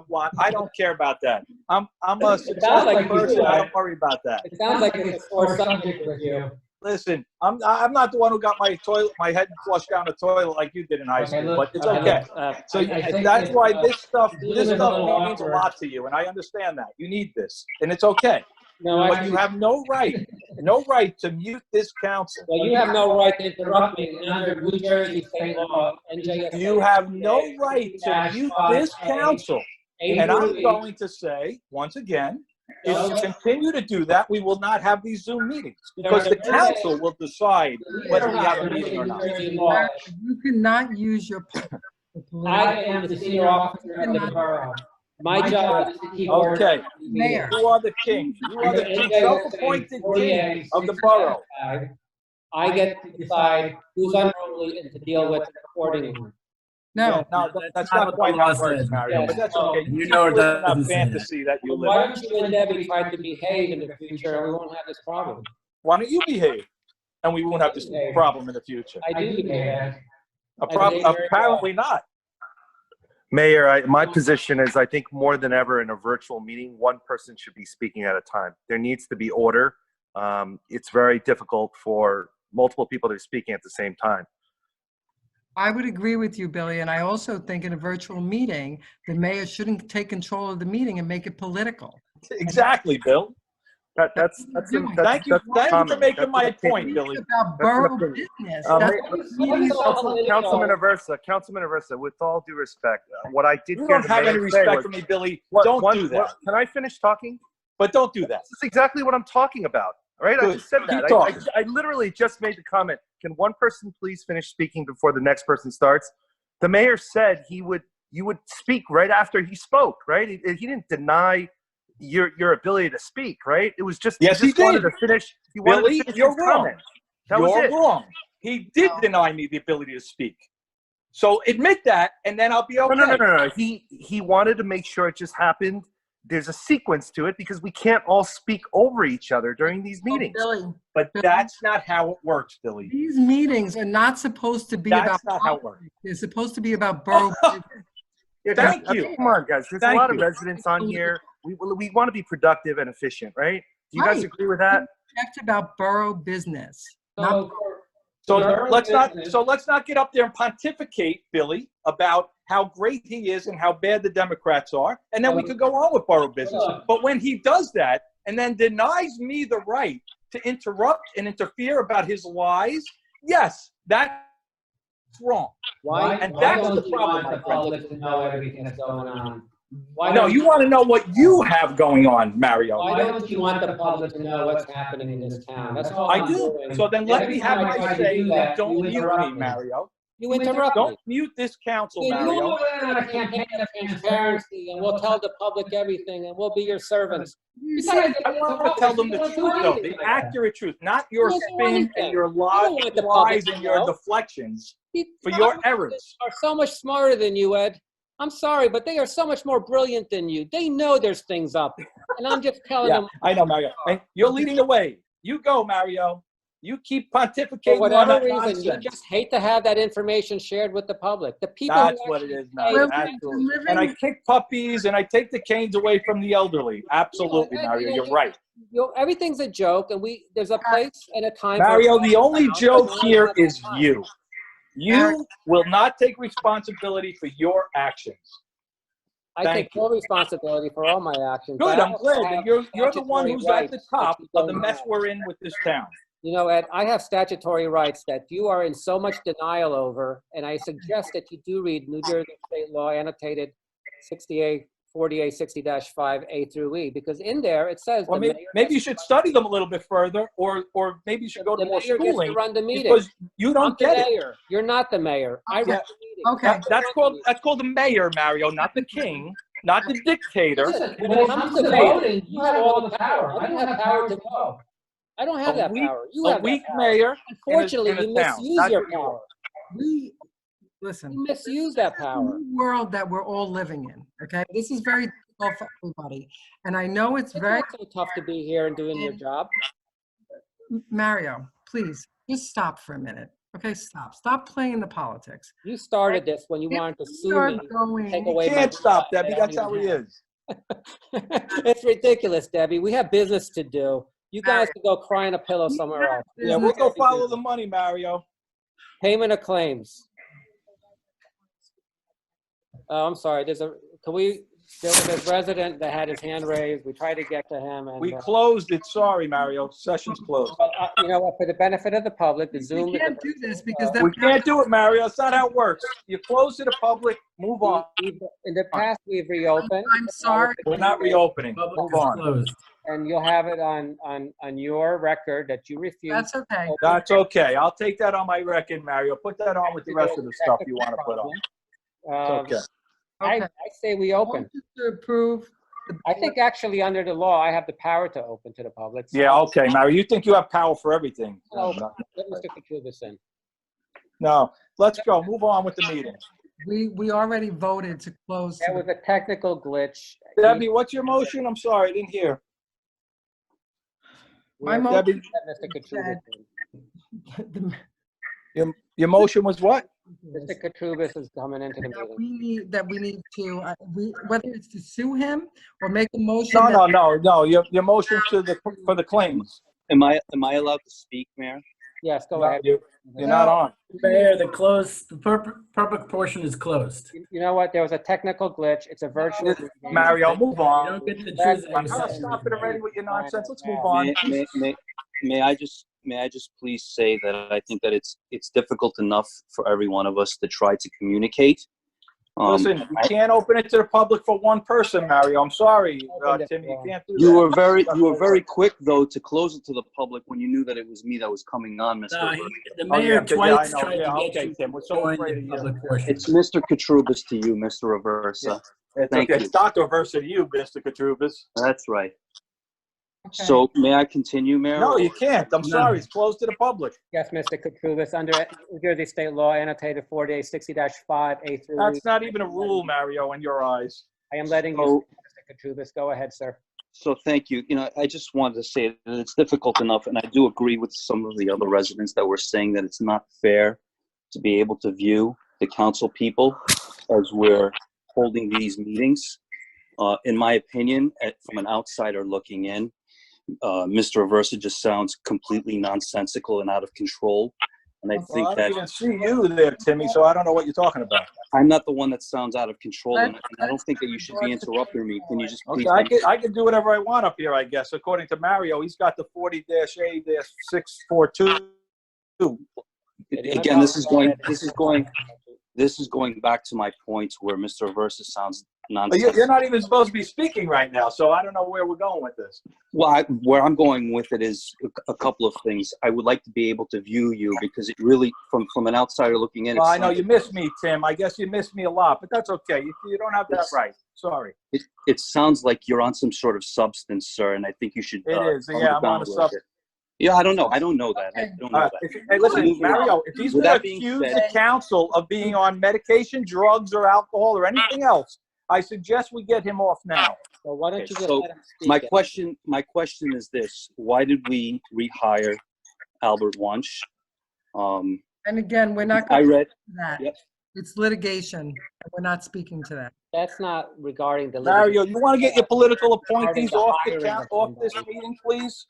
want. I don't care about that. I'm a sounds successful like you person. do, I Ed. don't worry about that. It sounds like it's a sore subject with you. Listen, I'm not the one who got my head flushed down the toilet like you did in high Okay, school, look, but it's okay, okay. look, So I think that's that, why this stuff Zoom is a little means a awkward. lot to you, and I understand that. You need this, and it's okay. No, But you have no right to mute this council. Well, you have no right to interrupt me under New Jersey state law, NJSA. You have no right to mute this council. And I'm going to say, once again, if you continue to do that, we will not have these Zoom meetings, because the council will decide whether we have a meeting or not. You cannot use your power. I am the senior officer of the borough. My job is to keep order. Okay, Mayor. you are the king. You are the king, self-appointed king of the borough. I get to decide who's unruly and to deal with it accordingly. No. No, that's not quite how it works, Mario, but that's okay. You know it live in doesn't that say fantasy that you Why live in. don't you and Debbie try to behave in the future and we won't have this problem? Why don't you behave? And we won't have this problem in the future. I do behave. Apparently not. Mayor, my position is I think more than ever in a virtual meeting, one person should be speaking at a time. There needs to be order. It's very difficult for multiple people to be speaking at the same time. I would agree with you, Billy, and I also think in a virtual meeting, the mayor shouldn't take control of the meeting and make it political. Exactly, Bill. That's Thank you for making my point, Billy. About borough business. Councilman Aversa, with all due respect, what I did You hear don't the have mayor any say respect was- for me, Billy. What- Don't what- do that. Can I finish talking? But don't do that. This is exactly what I'm talking about. All right, I Good. just said Keep that. talking. I literally just made the comment. Can one person please finish speaking before the next person starts? The mayor said you would speak right after he spoke, right? He didn't deny your ability to speak, right? It was just Yes, he he just wanted did. to finish. He Billy, wanted to finish you're his wrong. comment. That was You're it. wrong. He did deny me the ability to speak. So admit that, and then I'll be okay. No. He wanted to make sure it just happened. There's a sequence to it because we can't all speak over each other during these meetings. Billy, But that's not how it works, Billy. these meetings are not supposed to be about. That's not how it works. They're supposed to be about borough business. Yeah, Thank guys, you. Come on, guys. There's Thank a lot of you. residents on here. We want to be productive and efficient, right? Do you guys Right. agree with that? Checked about borough business. So let's not get up there and pontificate, Billy, about how great he is and how bad the Democrats are, and then we could go on with borough business. But when he does that and then denies me the right to interrupt and interfere about his lies, yes, that's wrong. Why? And Why that's don't the you problem, want my the friend. public to know everything that's going on? Why No, don't you want to know what you have going on, Mario. Why don't you want the public to know what's happening in this town? That's all I I'm do. doing. So then let Every me have time I my try to say. do that, Don't you mute interrupt me, Mario. You interrupt me. Don't mute this council, You Mario. went on a campaign of transparency, and we'll tell the public everything, and we'll be your servants. I want to tell them the truth, though, the accurate truth, not your You don't do spin anything. and your You don't want the public lies to and your know. deflections for The your Democrats errors. Are so much smarter than you, Ed. I'm sorry, but they are so much more brilliant than you. They know there's things up, and I'm just telling Yeah, them. I know, Mario. And you're leading the way. You go, Mario. You keep pontificating For whatever on that reason, you nonsense. just hate to have that information shared with the public. The people. That's who what it actually is, Mario. Well, Absolutely. living- And I kick puppies and I take the canes away from the elderly. Absolutely, Mario. You're right. Everything's a joke, and there's a place and a time. for Mario, everything. the only joke There's here not enough is time. you. You will not take responsibility for your actions. I Thank take full responsibility for all my actions. Good, but I I'm also glad have that you're the one statutory who's at the rights top that you of the don't mess have. we're in with this town. You know, Ed, I have statutory rights that you are in so much denial over, and I suggest that you do read New Jersey State Law annotated 4860-5A through E, because in there it says Well, the maybe, mayor maybe you should study them a little bit further, or maybe you should go to the more mayor gets to schooling run the meeting. because you I'm don't the get it. mayor. You're not the mayor. I run Yeah. the meeting. Okay. That's called the mayor, Mario, not the king, not the dictator. Listen, when it comes to voting, you have all the power. I don't have power to vote. I don't have A that weak- power. You A have that weak power. mayor. Unfortunately, in a you town. misuse That's your what you are. power. Listen. You misuse that The power. new world that we're all living in, okay? This is very difficult for everybody. And I know it's It's very, not so tough to be here and doing your job. Mario, please, just stop for a minute. Okay, stop. Stop playing the politics. You started this when you wanted to We sue are me, take going, away You my can't stop, job that Debbie. I don't That's how even he have. is. It's ridiculous, Debbie. We have business to do. You guys can go cry in a pillow somewhere else. Yeah, we'll go follow the money, Mario. Payment of claims. Oh, I'm sorry. There was this resident that had his hand raised. We tried to get to him and. We closed it. Sorry, Mario. Session's closed. You know what, for the benefit of the public, the Zoom. we can't do this because We can't do it, Mario. That's not how it works. You close to the public, move on. In the past, we've reopened. I'm sorry. We're not reopening. Public Move is on. closed. And you'll have it on your record that you refuse. That's okay. That's okay. I'll take that on my record, Mario. Put that on with the rest of the stuff you want to put on. It's okay. I say we open. To approve. I think actually under the law, I have the power to open to the public. So Yeah, okay, Mario. You think you have power for everything. I'll let Mr. Katrubis in. No. Let's go. Move on with the meeting. We already voted to close. There was a technical glitch. Debbie, what's your motion? I'm sorry, I didn't hear. My Debbie, Mr. Katrubis in. your motion was what? Mr. Katrubis is coming into the meeting. We need to, whether it's to sue him or make a motion. No. Your motion for the claims. Am I allowed to speak, Mayor? Yes, go No, ahead. you're not on. Mayor, the public portion is closed. You know what? There was a technical glitch. It's a virtual meeting. Mario, move You on. don't get to choose I'm any not session. stopping already with your nonsense. Let's move on. May I just please say that I think that it's difficult enough for every one of us to try to communicate. Listen, you can't open it to the public for one person, Mario. I'm sorry, Tim. You can't do that. You were very quick though to close it to the public when you knew that it was me that was coming on, Mr. No, Burke. the mayor twice tried to okay, get you Tim. We're to so join afraid the of you. public portion. It's Mr. Katrubis to you, Mr. Reversa. It's Thank okay. you. It's Dr. Versa to you, Mr. Katrubis. That's right. So may I continue, Mayor? No, you can't. I'm sorry. It's closed to the public. Yes, Mr. Katrubis, under New Jersey State Law annotated 40-60-5A through. That's not even a rule, Mario, in your eyes. I am letting you, Mr. Katrubis. Go ahead, sir. So thank you. You know, I just wanted to say that it's difficult enough, and I do agree with some of the other residents that were saying that it's not fair to be able to view the council people as we're holding these meetings. In my opinion, from an outsider looking in, Mr. Aversa just sounds completely nonsensical and out of control. And I think I that don't even see you there, Timmy, so I don't know what you're talking about. I'm not the one that sounds out of control, and I don't think that you should be interrupting me. Can you just please? Okay, I can do whatever I want up here, I guess. According to Mario, he's got the 40-A-642. Again, this is going back to my point where Mr. Aversa sounds nonsense. You're not even supposed to be speaking right now, so I don't know where we're going with this. Well, where I'm going with it is a couple of things. I would like to be able to view you because it really, from an outsider looking in. Well, I know you miss me, Tim. I guess you miss me a lot, but that's okay. You don't have that right. Sorry. It sounds like you're on some sort of substance, sir, and I think you should. It is. calm Yeah, I'm down on a little substance. bit. Yeah, I don't know. I don't know that. I don't know that. Hey, listen, Mario, if he's With going to that being accuse said- the council of being on medication, drugs, or alcohol, or anything else, I suggest we get him off now. Well, why don't you just So let him speak? my question is this: why did we rehire Albert Wunsch? And again, we're not I going to read. that. Yep. It's litigation, and we're not speaking to that. That's not regarding the. Mario, you want to get your political appointees the off hiring off of this somebody. meeting, please?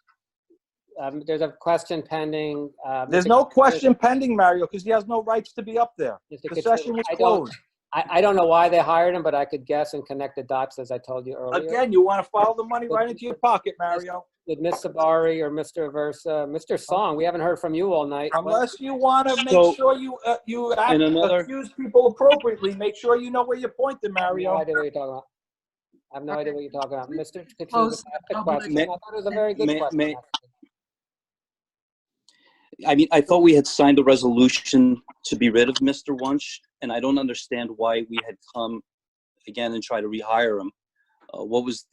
There's a question pending. There's Mr. no Katrubis- question pending, Mario, because he has no rights to be up there. Mr. The Katrubis, session was I don't- closed. I don't know why they hired him, but I could guess and connect the dots as I told you earlier. Again, you want to follow the money right into your pocket, Mario. With Ms. Sabari or Mr. Aversa, Mr. Song, we haven't heard from you all night. Unless you want to make So- sure you In another- accuse people appropriately, make sure you know where you're pointing, I have no Mario. idea what you're talking about. I have no idea what you're talking about. Mr. Katrubis Close asked the public- question. I thought it was a very good May- question. may- I mean, I thought we had signed a resolution to be rid of Mr. Wunsch, and I don't understand why we had come again and try to rehire him. what's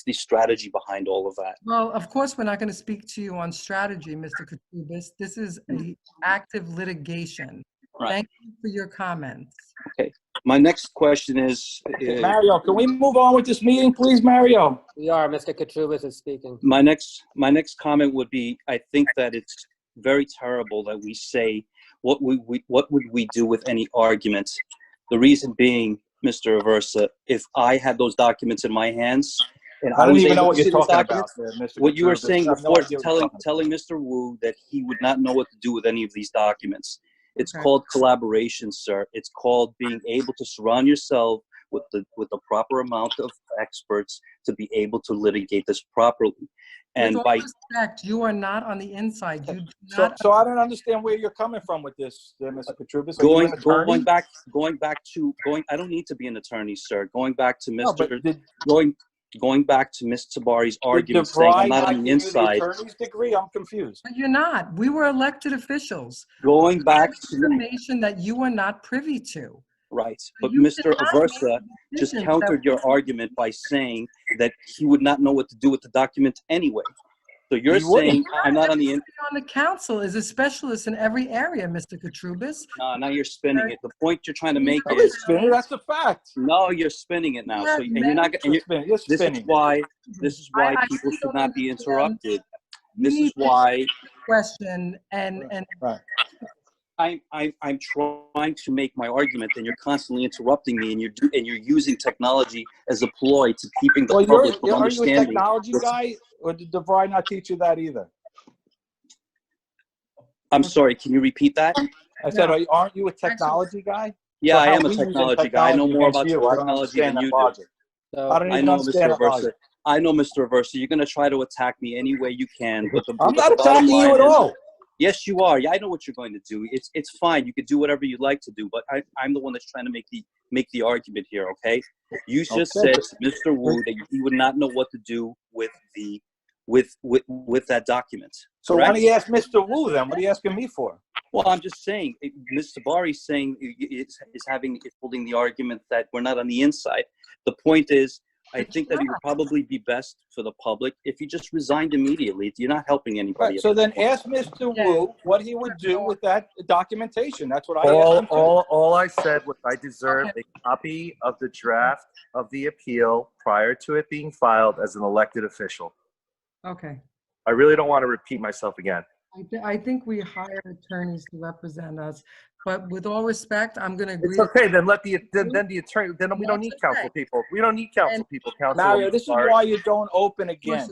the strategy behind all of that? Well, of course, we're not going to speak to you on strategy, Mr. Katrubis. This is an active litigation. Right. Thank you for your comments. Okay. My next question is, Mario, can we move on with this meeting, please, Mario? We are, Mr. Katrubis is speaking. my next comment would be, I think that it's very terrible that we say, what would we do with any argument? The reason being, Mr. Aversa, if I had those documents in my hands, and I don't was even able know what to you're see those talking about, documents, there, Mr. what you were Katrubis. saying I have no before, idea what you're telling Mr. Wu that he would not know what to do with any of these documents. It's Okay. called collaboration, sir. It's called being able to surround yourself with the proper amount of experts to be able to litigate this properly. And With all respect, you are not on the inside. You do not. So I don't understand where you're coming from with this, Mr. Katrubis. Are you an attorney? I don't need to be an attorney, sir. Going back to No, but going back to Ms. Tabari's Did argument saying I'm DeVry not not on give the you the inside. attorney's degree? I'm confused. But you're not. We were elected officials. Going back to Information that you were not privy to. right, but You Mr. cannot Aversa make just decisions countered that- your argument by saying that he would not know what to do with the document anyway. So you're He wouldn't. saying I'm not on the Everybody on the council is a specialist in every area, Mr. Katrubis. now you're spinning it. The point you're trying to make No, is it's spinning. That's a fact. no, you're spinning it now. So and you're not. And You're spinning. You're this is spinning. why I people still should not be understand. interrupted. You This need is to why question and Right. I'm trying to make my argument, and you're constantly interrupting me, and you're using technology as a ploy to keeping the Well, public from are you a understanding. technology guy, or did DeVry not teach you that either? I'm sorry. Can you repeat that? I said, aren't you a technology guy? Yeah, So I how am a we using technology guy. I know more against about you? I don't technology understand than that you do. logic. So, I don't I even know, understand Mr. that logic. Aversa. I know, Mr. Aversa. You're going to try to attack me any way you can. But I'm but not the bottom attacking you line at is- all. Yes, you are. Yeah, I know what you're going to do. It's fine. You could do whatever you'd like to do, but I'm the one that's trying to make the argument here. Okay? You just Okay. said to Mr. Wu that he would not know what to do with that document. So correct? why don't you ask Mr. Wu then? What are you asking me for? Well, I'm just saying, Ms. Tabari is saying is holding the argument that we're not on the inside. The point is, I think that it would probably be best for the public if you just resigned immediately. You're not helping anybody. Right. So then ask Mr. Wu what he would do with that documentation. That's what I All, asked him. all I said was I deserve a copy of the draft of the appeal prior to it being filed as an elected official. Okay. I really don't want to repeat myself again. I think we hire attorneys to represent us, but with all respect, I'm going to agree. It's okay. Then then the attorney. Then we don't need council people. We don't need council people. Council. Mario, this is why you don't open again.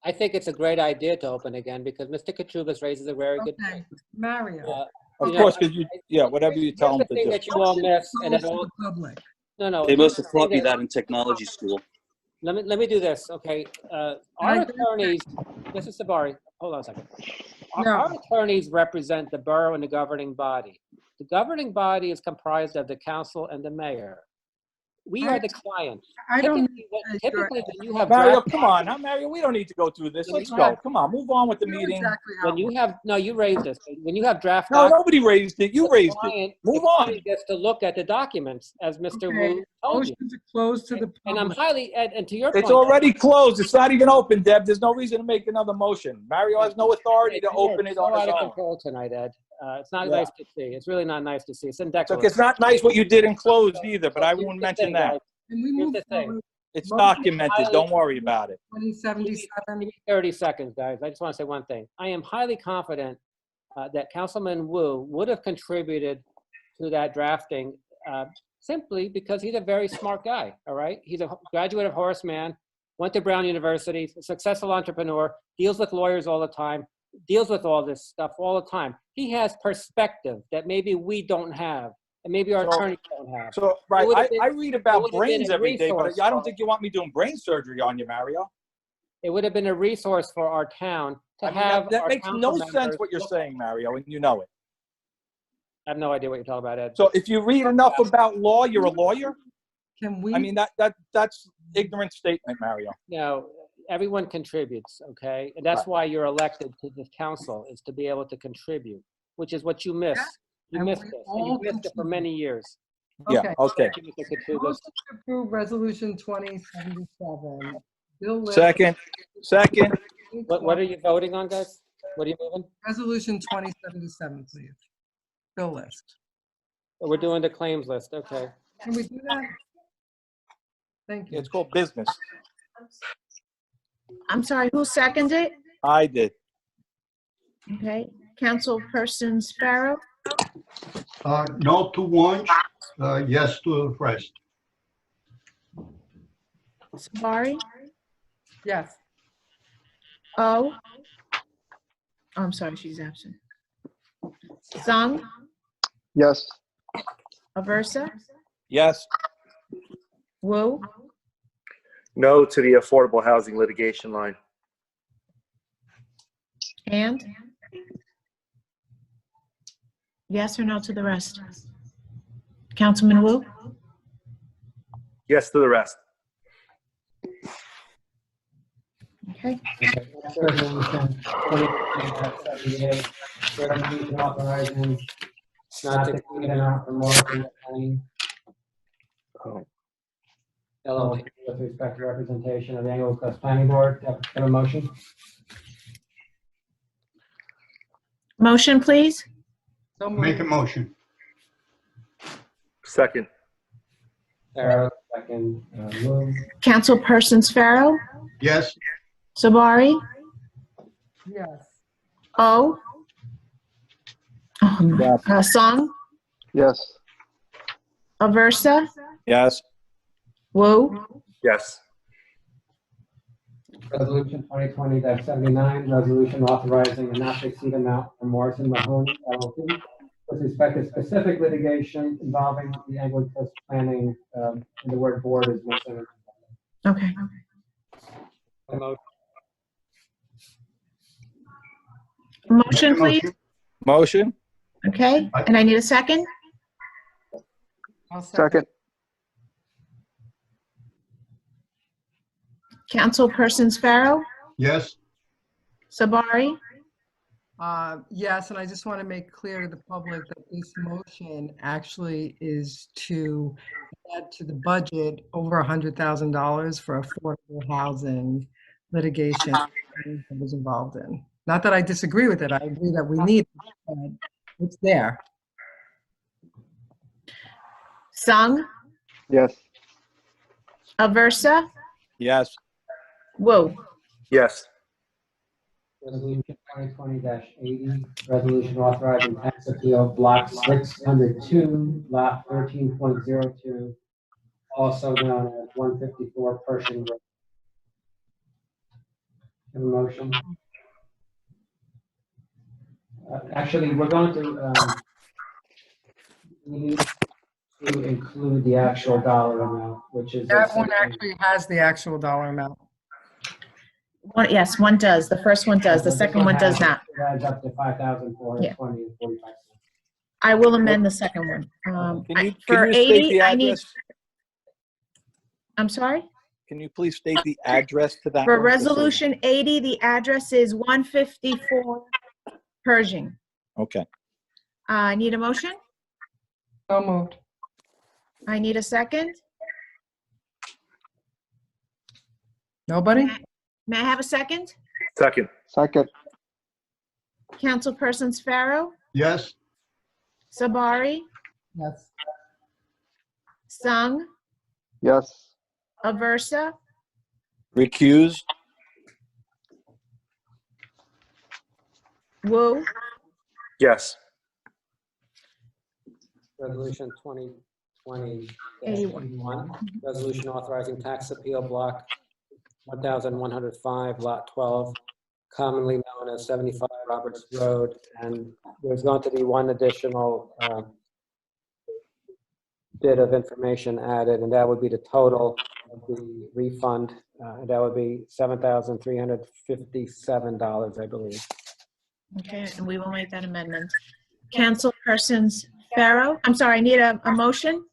I think it's a great idea to open again because Mr. Katrubis raises a very good point. Mario. Of course, because whatever you tell Here's them the to thing do. that you all miss, and it all, Public. no. They must have here's the taught me thing that in technology school. Let me do this, okay? Our attorneys, Mrs. Sabari, hold on a second. Our attorneys represent the borough and the governing body. The governing body is comprised of the council and the mayor. We are the client. Typically, when you have Mario, draft come on. Now, Mario, we don't need to go through this. Let's go. Come on, move on with the meeting. When you have, no, you raised this. When you have draft. No, nobody raised it. You raised it. client, Move the on. client gets to look at the documents, as Mr. Wu told you. Motion to close to the public. And I'm highly, and to your point. It's already closed. It's not even open, Deb. There's no reason to make another motion. Mario has no authority to open it on It's his out of own. control tonight, Ed. It's not Yeah. nice to see. It's really not nice to see. It's Look, indecorous. it's not nice what you did in closed either, but I won't mention that. Can we Here's move the thing. forward? It's Motion documented. Don't worry about it. 2077. 30 seconds, guys. I just want to say one thing. I am highly confident that Councilman Wu would have contributed to that drafting simply because he's a very smart guy, all right? He's a graduate of Horace Mann, went to Brown University, a successful entrepreneur, deals with lawyers all the time, deals with all this stuff all the time. He has perspective that maybe we don't have, and maybe our attorneys don't have. So, right, It would have I been- read it about would have brains been a every day, but resource I don't for- think you want me doing brain surgery on you, Mario. It would have been a resource for our town to I mean, have that our makes council no sense members what you're look- saying, Mario, and you know it. I have no idea what you're talking about, Ed. So if you read enough about law, you're a lawyer? Can we? I mean, that's ignorant statement, Mario. No, everyone contributes, okay? And that's Right. why you're elected to the council, is to be able to contribute, which is what you miss. You and missed we it, and all you missed it for many years. Yeah, Okay. okay. Motion to approve Resolution 2077. Bill list. Second. What are you voting on, guys? What are you moving? Resolution 2077, please. Bill list. We're doing the claims list, okay. Can we do that? Thank you. It's called business. I'm sorry, who seconded it? I did. Okay, Councilperson Sparrow, No to one, yes to the rest. Sabari, Yes. Oh, I'm sorry, she's absent. Sung, Yes. Aversa, Yes. Wu, No to the affordable housing litigation line. and yes or no to the rest? Councilman Wu? Yes to the rest. Okay. Resolution 2078, resolution authorizing not to exceed an amount for Morrison County LLP with respect to representation of the Englewood Cliffs Planning Board. Have a motion? Motion, please? Make a motion. Second. Farrow, second, move. Councilperson Sparrow, Yes. Sabari, Yes. Oh, Sung, Yes. Aversa, Yes. Wu, Yes. Resolution 2020-79, resolution authorizing a not to exceed amount for Morrison Mahoney LLP with respect to specific litigation involving the Englewood Cliffs Planning, and the word board is missing. okay. A motion. Motion, please? Motion? Okay, and I need a second? I'll Second. Councilperson Sparrow, Yes. Sabari, Yes, and I just want to make clear to the public that this motion actually is to add to the budget over $100,000 for affordable housing litigation that was involved in. Not that I disagree with it. I agree that we need it, but it's there. Sung, Yes. Aversa, Yes. Wu. Yes. Resolution 2020-80, resolution authorizing tax appeal block 602, lot 13.02, also known as 154 Pershing Road. Have a motion? Actually, we're going to, we need to include the actual dollar amount, which is. That one actually has the actual dollar amount. One, yes, one does. The first one does. The second one does not. It adds up to 5,420 and 45 cents. I will amend the second one. For Can you state 80, the I need, address? I'm sorry? Can you please state the address to that? For one, just so we- resolution 80, the address is 154 Pershing. Okay. I need a motion? So moved. I need a second? Nobody? May I have a second? Second. Second. Councilperson Sparrow, Yes. Sabari, Yes. Sung, Yes. Aversa, Recuse? Wu, Yes. Resolution 2020-81, resolution authorizing tax appeal block 1,105, lot 12, commonly known as 75 Roberts Road. And there's going to be one additional bit of information added, and that would be the total of the refund. And that would be $7,357, I believe. okay, and we will make that amendment. Councilperson Sparrow, I'm sorry, I need a motion?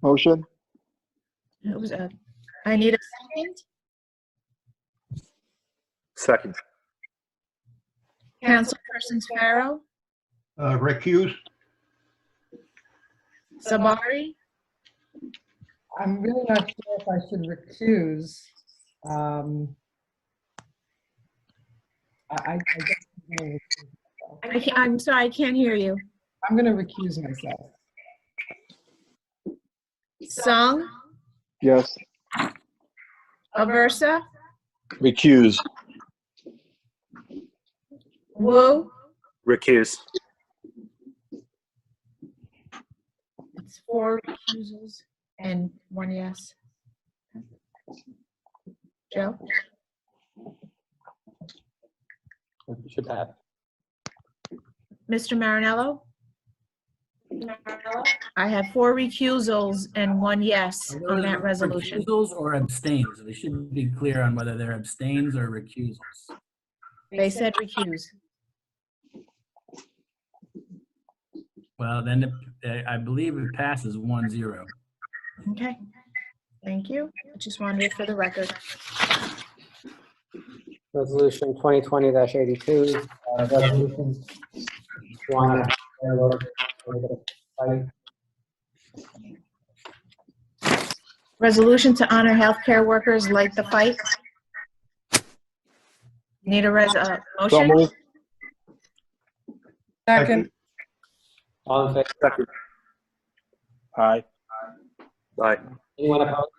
Motion. It was I need a second. Second. Councilperson Sparrow, Recuse? Sabari, I'm really not sure if I should recuse. I guess I'm sorry, I can't hear you. I'm going to recuse myself. Sung, Yes. Aversa, Recuse. Wu, Recuse. it's 4 recusals and 1 yes. Joe? Should have. Mr. Marinello? I have 4 recusals and 1 yes on that resolution. Recusals or abstains? They should be clear on whether they're abstains or recusals. They said recuse. Well, then I believe it passes 1-0. Okay, thank you. I just wanted it for the record. Resolution 2020-82, resolution one. Resolution to honor healthcare workers like the fight. Need a motion? moved. Second. All in favor? Second. Aye. Aye. Anyone opposed?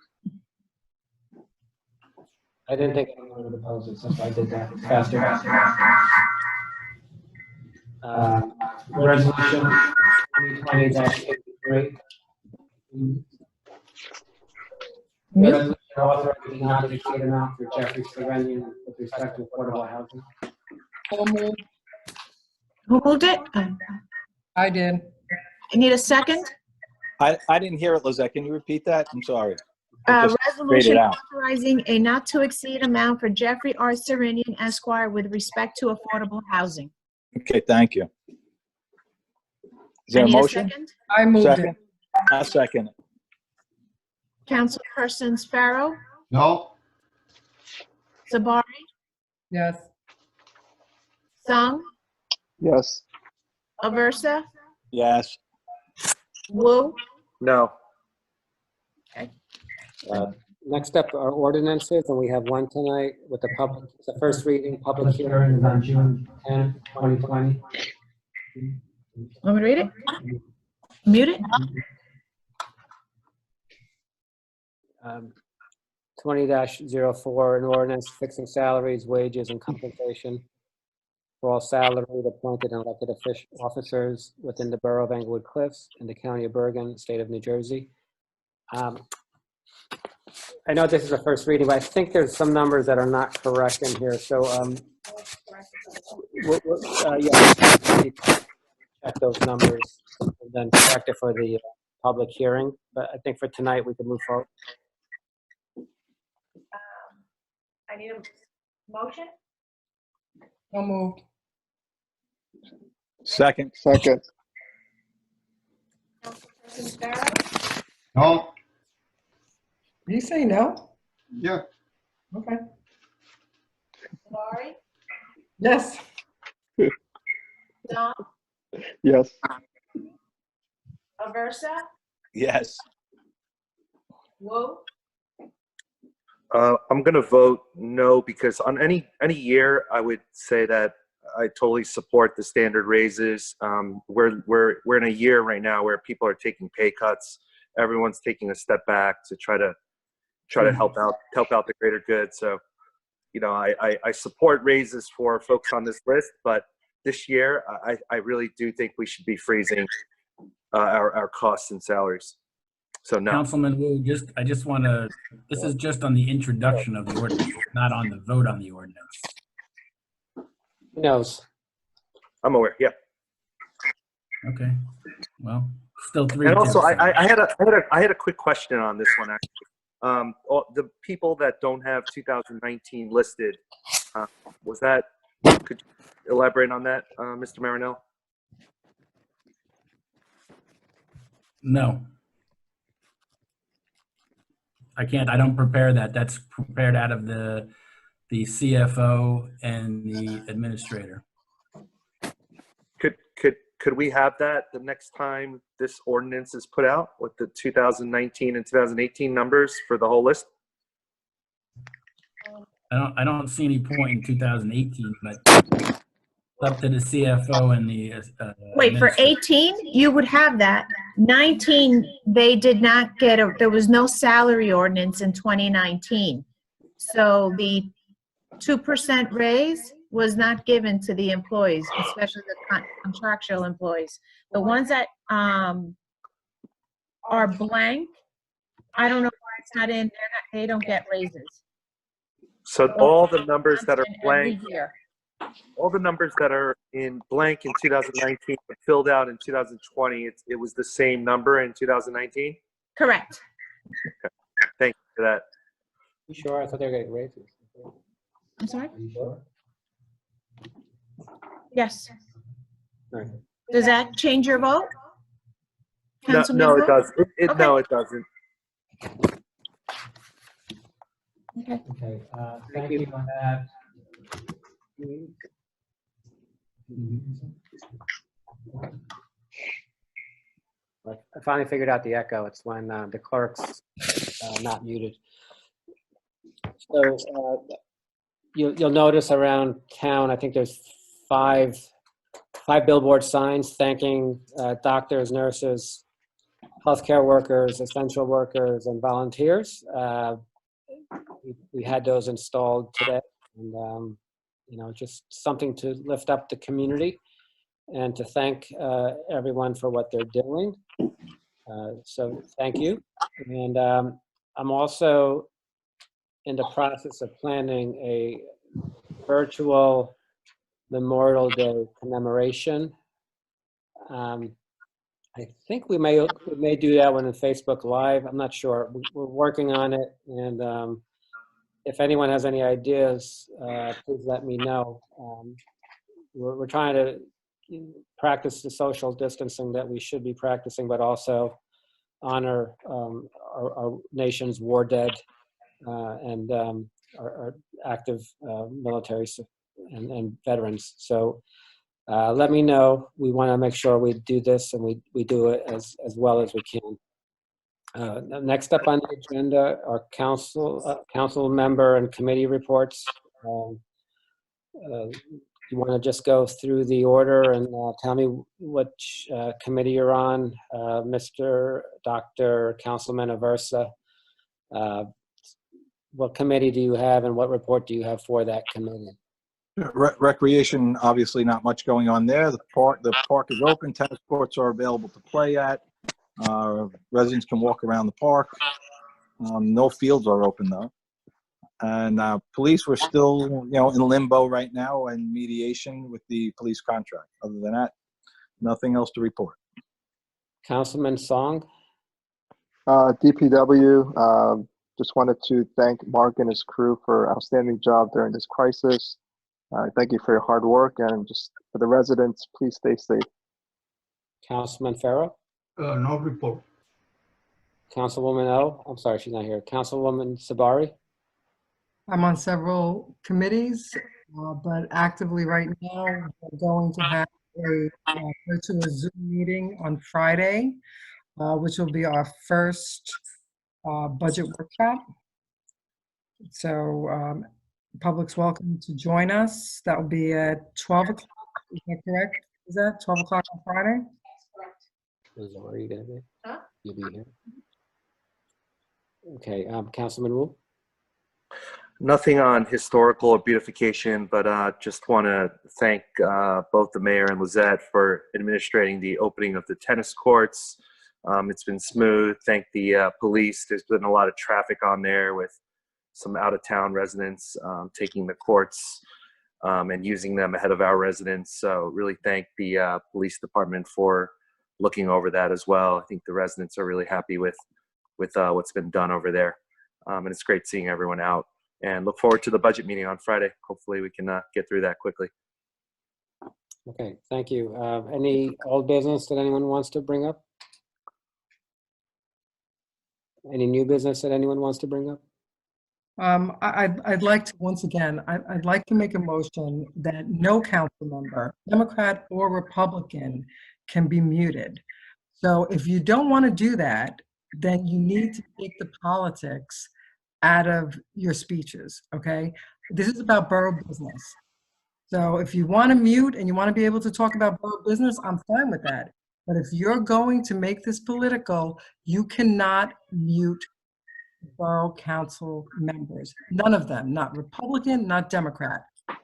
I didn't think anyone would oppose it, so I did that faster. Resolution 2020-83. Resolution authorizing non-to-exceed amount for Jeffrey Serenian with respect to affordable housing. Who moved it? I did. I need a second. I didn't hear it, Lizette. Can you repeat that? I'm sorry. Just fade Resolution it out. authorizing a not to exceed amount for Jeffrey R. Serenian Esquire with respect to affordable housing. Okay, thank you. Is there I a need motion? second. I moved Second. it. I'll second it. Councilperson Sparrow, No? Sabari, Yes. Sung, Yes. Aversa, Yes. Wu. No. Next up are ordinances, and we have one tonight with the first reading, public hearing is on June 10th, 2020. Want me to read it? Mute it? 20-04, an ordinance fixing salaries, wages, and compensation for all salaried, appointed, and elected officers within the Borough of Englewood Cliffs and the County of Bergen, State of New Jersey. I know this is a first reading, but I think there's some numbers that are not correct in here. So, check those numbers and then correct it for the public hearing. But I think for tonight we can move forward. I need a motion. So moved. Second. Second. Councilperson Sparrow, No? Did you say no? Yeah. Okay. Sabari, Yes. Sung, Yes. Aversa, Yes. Wu. I'm going to vote no because on any year, I would say that I totally support the standard raises. We're in a year right now where people are taking pay cuts. Everyone's taking a step back to try to help out the greater good. So, you know, I support raises for folks on this list, but this year I really do think we should be freezing our costs and salaries. So no. Councilman Wu, I just want to, this is just on the introduction of the ordinance, not on the vote on the ordinance. Who knows? I'm aware. Yeah. Okay. Well, still 3-2. And also, I had a quick question on this one actually. The people that don't have 2019 listed, could you elaborate on that, Mr. Marinello? No. I can't, I don't prepare that. That's prepared out of the CFO and the administrator. could we have that the next time this ordinance is put out with the 2019 and 2018 numbers for the whole list? I don't see any point in 2018, but it's up to the CFO and the. Wait, for administrator. 18, you would have that. 19, they did not get there was no salary ordinance in 2019. So the 2% raise was not given to the employees, especially the contractual employees. The ones that are blank, I don't know why it's not in there. They don't get raises. So all the numbers that are blank, Every year. all the numbers that are in blank in 2019 but filled out in 2020, it was the same number in 2019? Correct. Okay. Thank you for that. You sure? I thought they were getting raises. I'm sorry? Are you sure? Yes. All right. Does that change your vote? No, Councilman it Wu? does. Okay. No, it doesn't. Okay. Okay, thank you on that. I finally figured out the echo. It's when the clerk's not muted. So you'll notice around town, I think there's five billboard signs thanking doctors, nurses, healthcare workers, essential workers, and volunteers. We had those installed today, and just something to lift up the community and to thank everyone for what they're doing. So thank you. And I'm also in the process of planning a virtual Memorial Day commemoration. I think we may do that one on Facebook Live. I'm not sure. We're working on it, and if anyone has any ideas, please let me know. We're trying to practice the social distancing that we should be practicing, but also honor our nation's war dead and our active military and veterans. So let me know. We want to make sure we do this and we do it as well as we can. Next up on the agenda are council member and committee reports. You want to just go through the order and tell me which committee you're on, Dr. Councilman Aversa. What committee do you have and what report do you have for that committee? Recreation, obviously not much going on there. The park is open. Tennis courts are available to play at. Residents can walk around the park. No fields are open though. And police, we're still, in limbo right now and mediation with the police contract. Other than that, nothing else to report. Councilman Song? DPW, just wanted to thank Mark and his crew for outstanding job during this crisis. Thank you for your hard work, and just for the residents, please stay safe. Councilman Farrow? No report. Councilwoman O? I'm sorry, she's not here. Councilwoman Sabari? I'm on several committees, but actively right now, we're going to have a virtual Zoom meeting on Friday, which will be our first budget workshop. So public's welcome to join us. That will be at 12 o'clock. Is that correct? Is that 12 o'clock on Friday? Where are you going to be? Huh? You'll be here. Okay, Councilman Wu? Nothing on historical or beautification, but just want to thank both the mayor and Lizette for administrating the opening of the tennis courts. It's been smooth. Thank the police. There's been a lot of traffic on there with some out-of-town residents taking the courts and using them ahead of our residents. So really thank the police department for looking over that as well. I think the residents are really happy with what's been done over there. And it's great seeing everyone out. And look forward to the budget meeting on Friday. Hopefully we can get through that quickly. Okay, thank you. Any old business that anyone wants to bring up? Any new business that anyone wants to bring up? I'd like to, once again, I'd like to make a motion that no council member, Democrat or Republican, can be muted. So if you don't want to do that, then you need to take the politics out of your speeches, okay? This is about borough business. So if you want to mute and you want to be able to talk about borough business, I'm fine with that. But if you're going to make this political, you cannot mute borough council members. None of them, not Republican, not Democrat.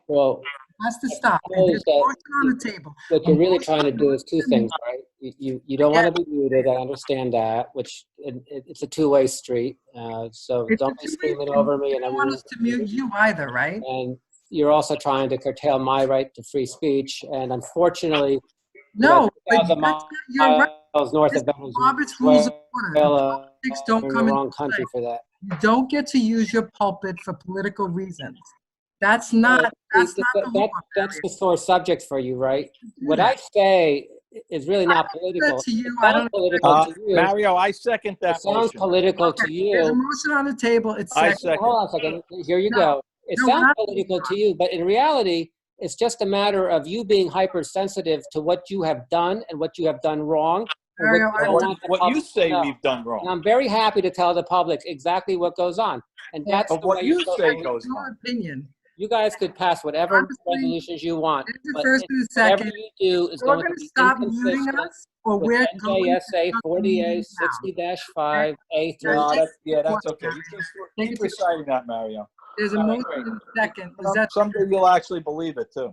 Well, It has to stop. I And suppose there's a that motion on the table. what you're really trying to do is two things, right? You don't want to be muted, I understand that, which it's a two-way street. So It's don't a be two-way screaming street. over me. You And don't want us to mute you either, right? And you're also trying to curtail my right to free speech. And unfortunately, No, but 2,000 that's not your right. miles north This of is Veterans Robert's Rules of Order. Well, Politics don't in come the into wrong country for that. You don't get to use your pulpit for political reasons. That's not the law. That's the sore subject for you, right? What I say is really not political. To you, It I sounds don't. political to you. Mario, I second that It sounds motion. political to There's a you. motion on the table. It's I second. second. Hold on a second. Here you No. go. It No, we're sounds not- political to you, but in reality, it's just a matter of you being hypersensitive to what you have done and what you have done wrong. And Mario, you I don't want want the What you public to say know. we've done And wrong. I'm very happy to tell the public exactly what goes on. And that's Of the what way you you're say supposed to- goes Your on. opinion. You guys could pass whatever Honestly, resolutions you want, There's the but first and the whatever second. you do is We're going going to to be stop muting inconsistent us, or with we're going to NJSA shut the 40A meeting down. 60-5 A3. No, that's Question. okay. You keep reciting that, Mario. There's a motion and a second. Is that Someday you'll actually believe it too.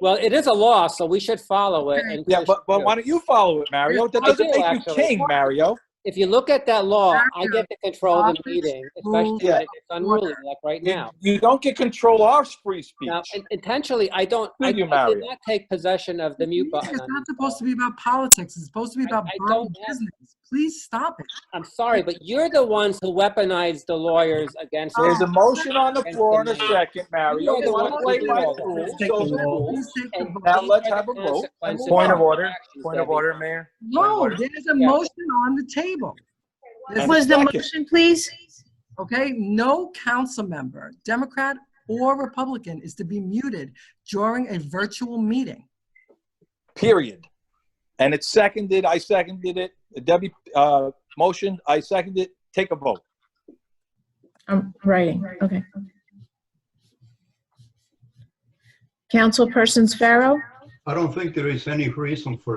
Well, it is a law, so we should follow it. And Yeah, but why don't you follow it, Mario? That I doesn't do, make you actually. king, Mario. If you look at that law, I get to control the Robert's meeting, Rules especially Yeah. when it gets unruly, like right You, now. you don't get control of our free speech. Now, intentionally, I don't. Do I you, did Mario? not take possession of the mute button. It's on not this supposed to be about politics. It's supposed to be about I borough don't have- business. Please stop it. I'm sorry, but you're the ones who weaponized the lawyers against. There's a us. motion on the floor in a second, Mario. You are the You want one to play who by did all the that. rules, Take those the are the vote. rules. And Now these let's are the have a vote. consequences Point of of order. actions, Point of Debbie. order, Mayor. No, there's a motion on the table. What was the motion, please? Okay, no council member, Democrat or Republican, is to be muted during a virtual meeting. Period. And it's seconded. I seconded it. Debbie motioned. I seconded it. Take a vote. I'm writing, okay. Councilpersons Pharaoh, I don't think there is any reason for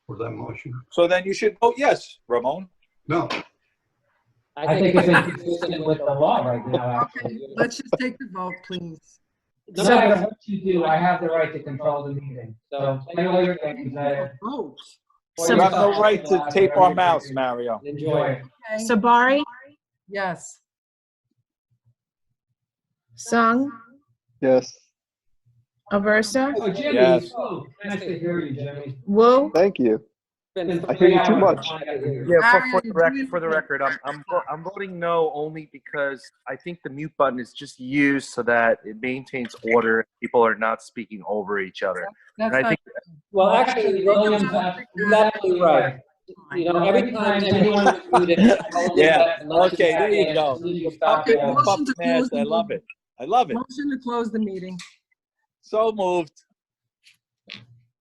that motion. So then you should vote yes, Ramon. No. I think it's inconsistent with the law right now, Okay, actually. let's just take the vote, please. No matter what you do, I have the right to control the meeting. So play all your games there. Vote. You have no right to tape our mouths, Mario. Enjoy it. Okay, Sabari, yes. Sung, Yes. Aversa, Oh, Jimmy, Yes. oh, nice to hear you, Jimmy. Wu, Thank you. Been I hear you too 3 much. hours. I hear you. Yeah, Mario, for the record, I'm voting no only because I think the mute button is just used so that it maintains order. People are not speaking over each other. That's And I not, think Well, actually, William's absolutely right. You know, every time anyone is muted, I told them Yeah. that and let Okay, you there back you in go. as soon as you You're stop pumping, yelling. you're pumping fast. I love it. I love it. motion to close the meeting. So moved.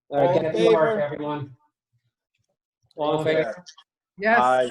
All right, All in get to work, favor? everyone. All in favor? Yes. Aye.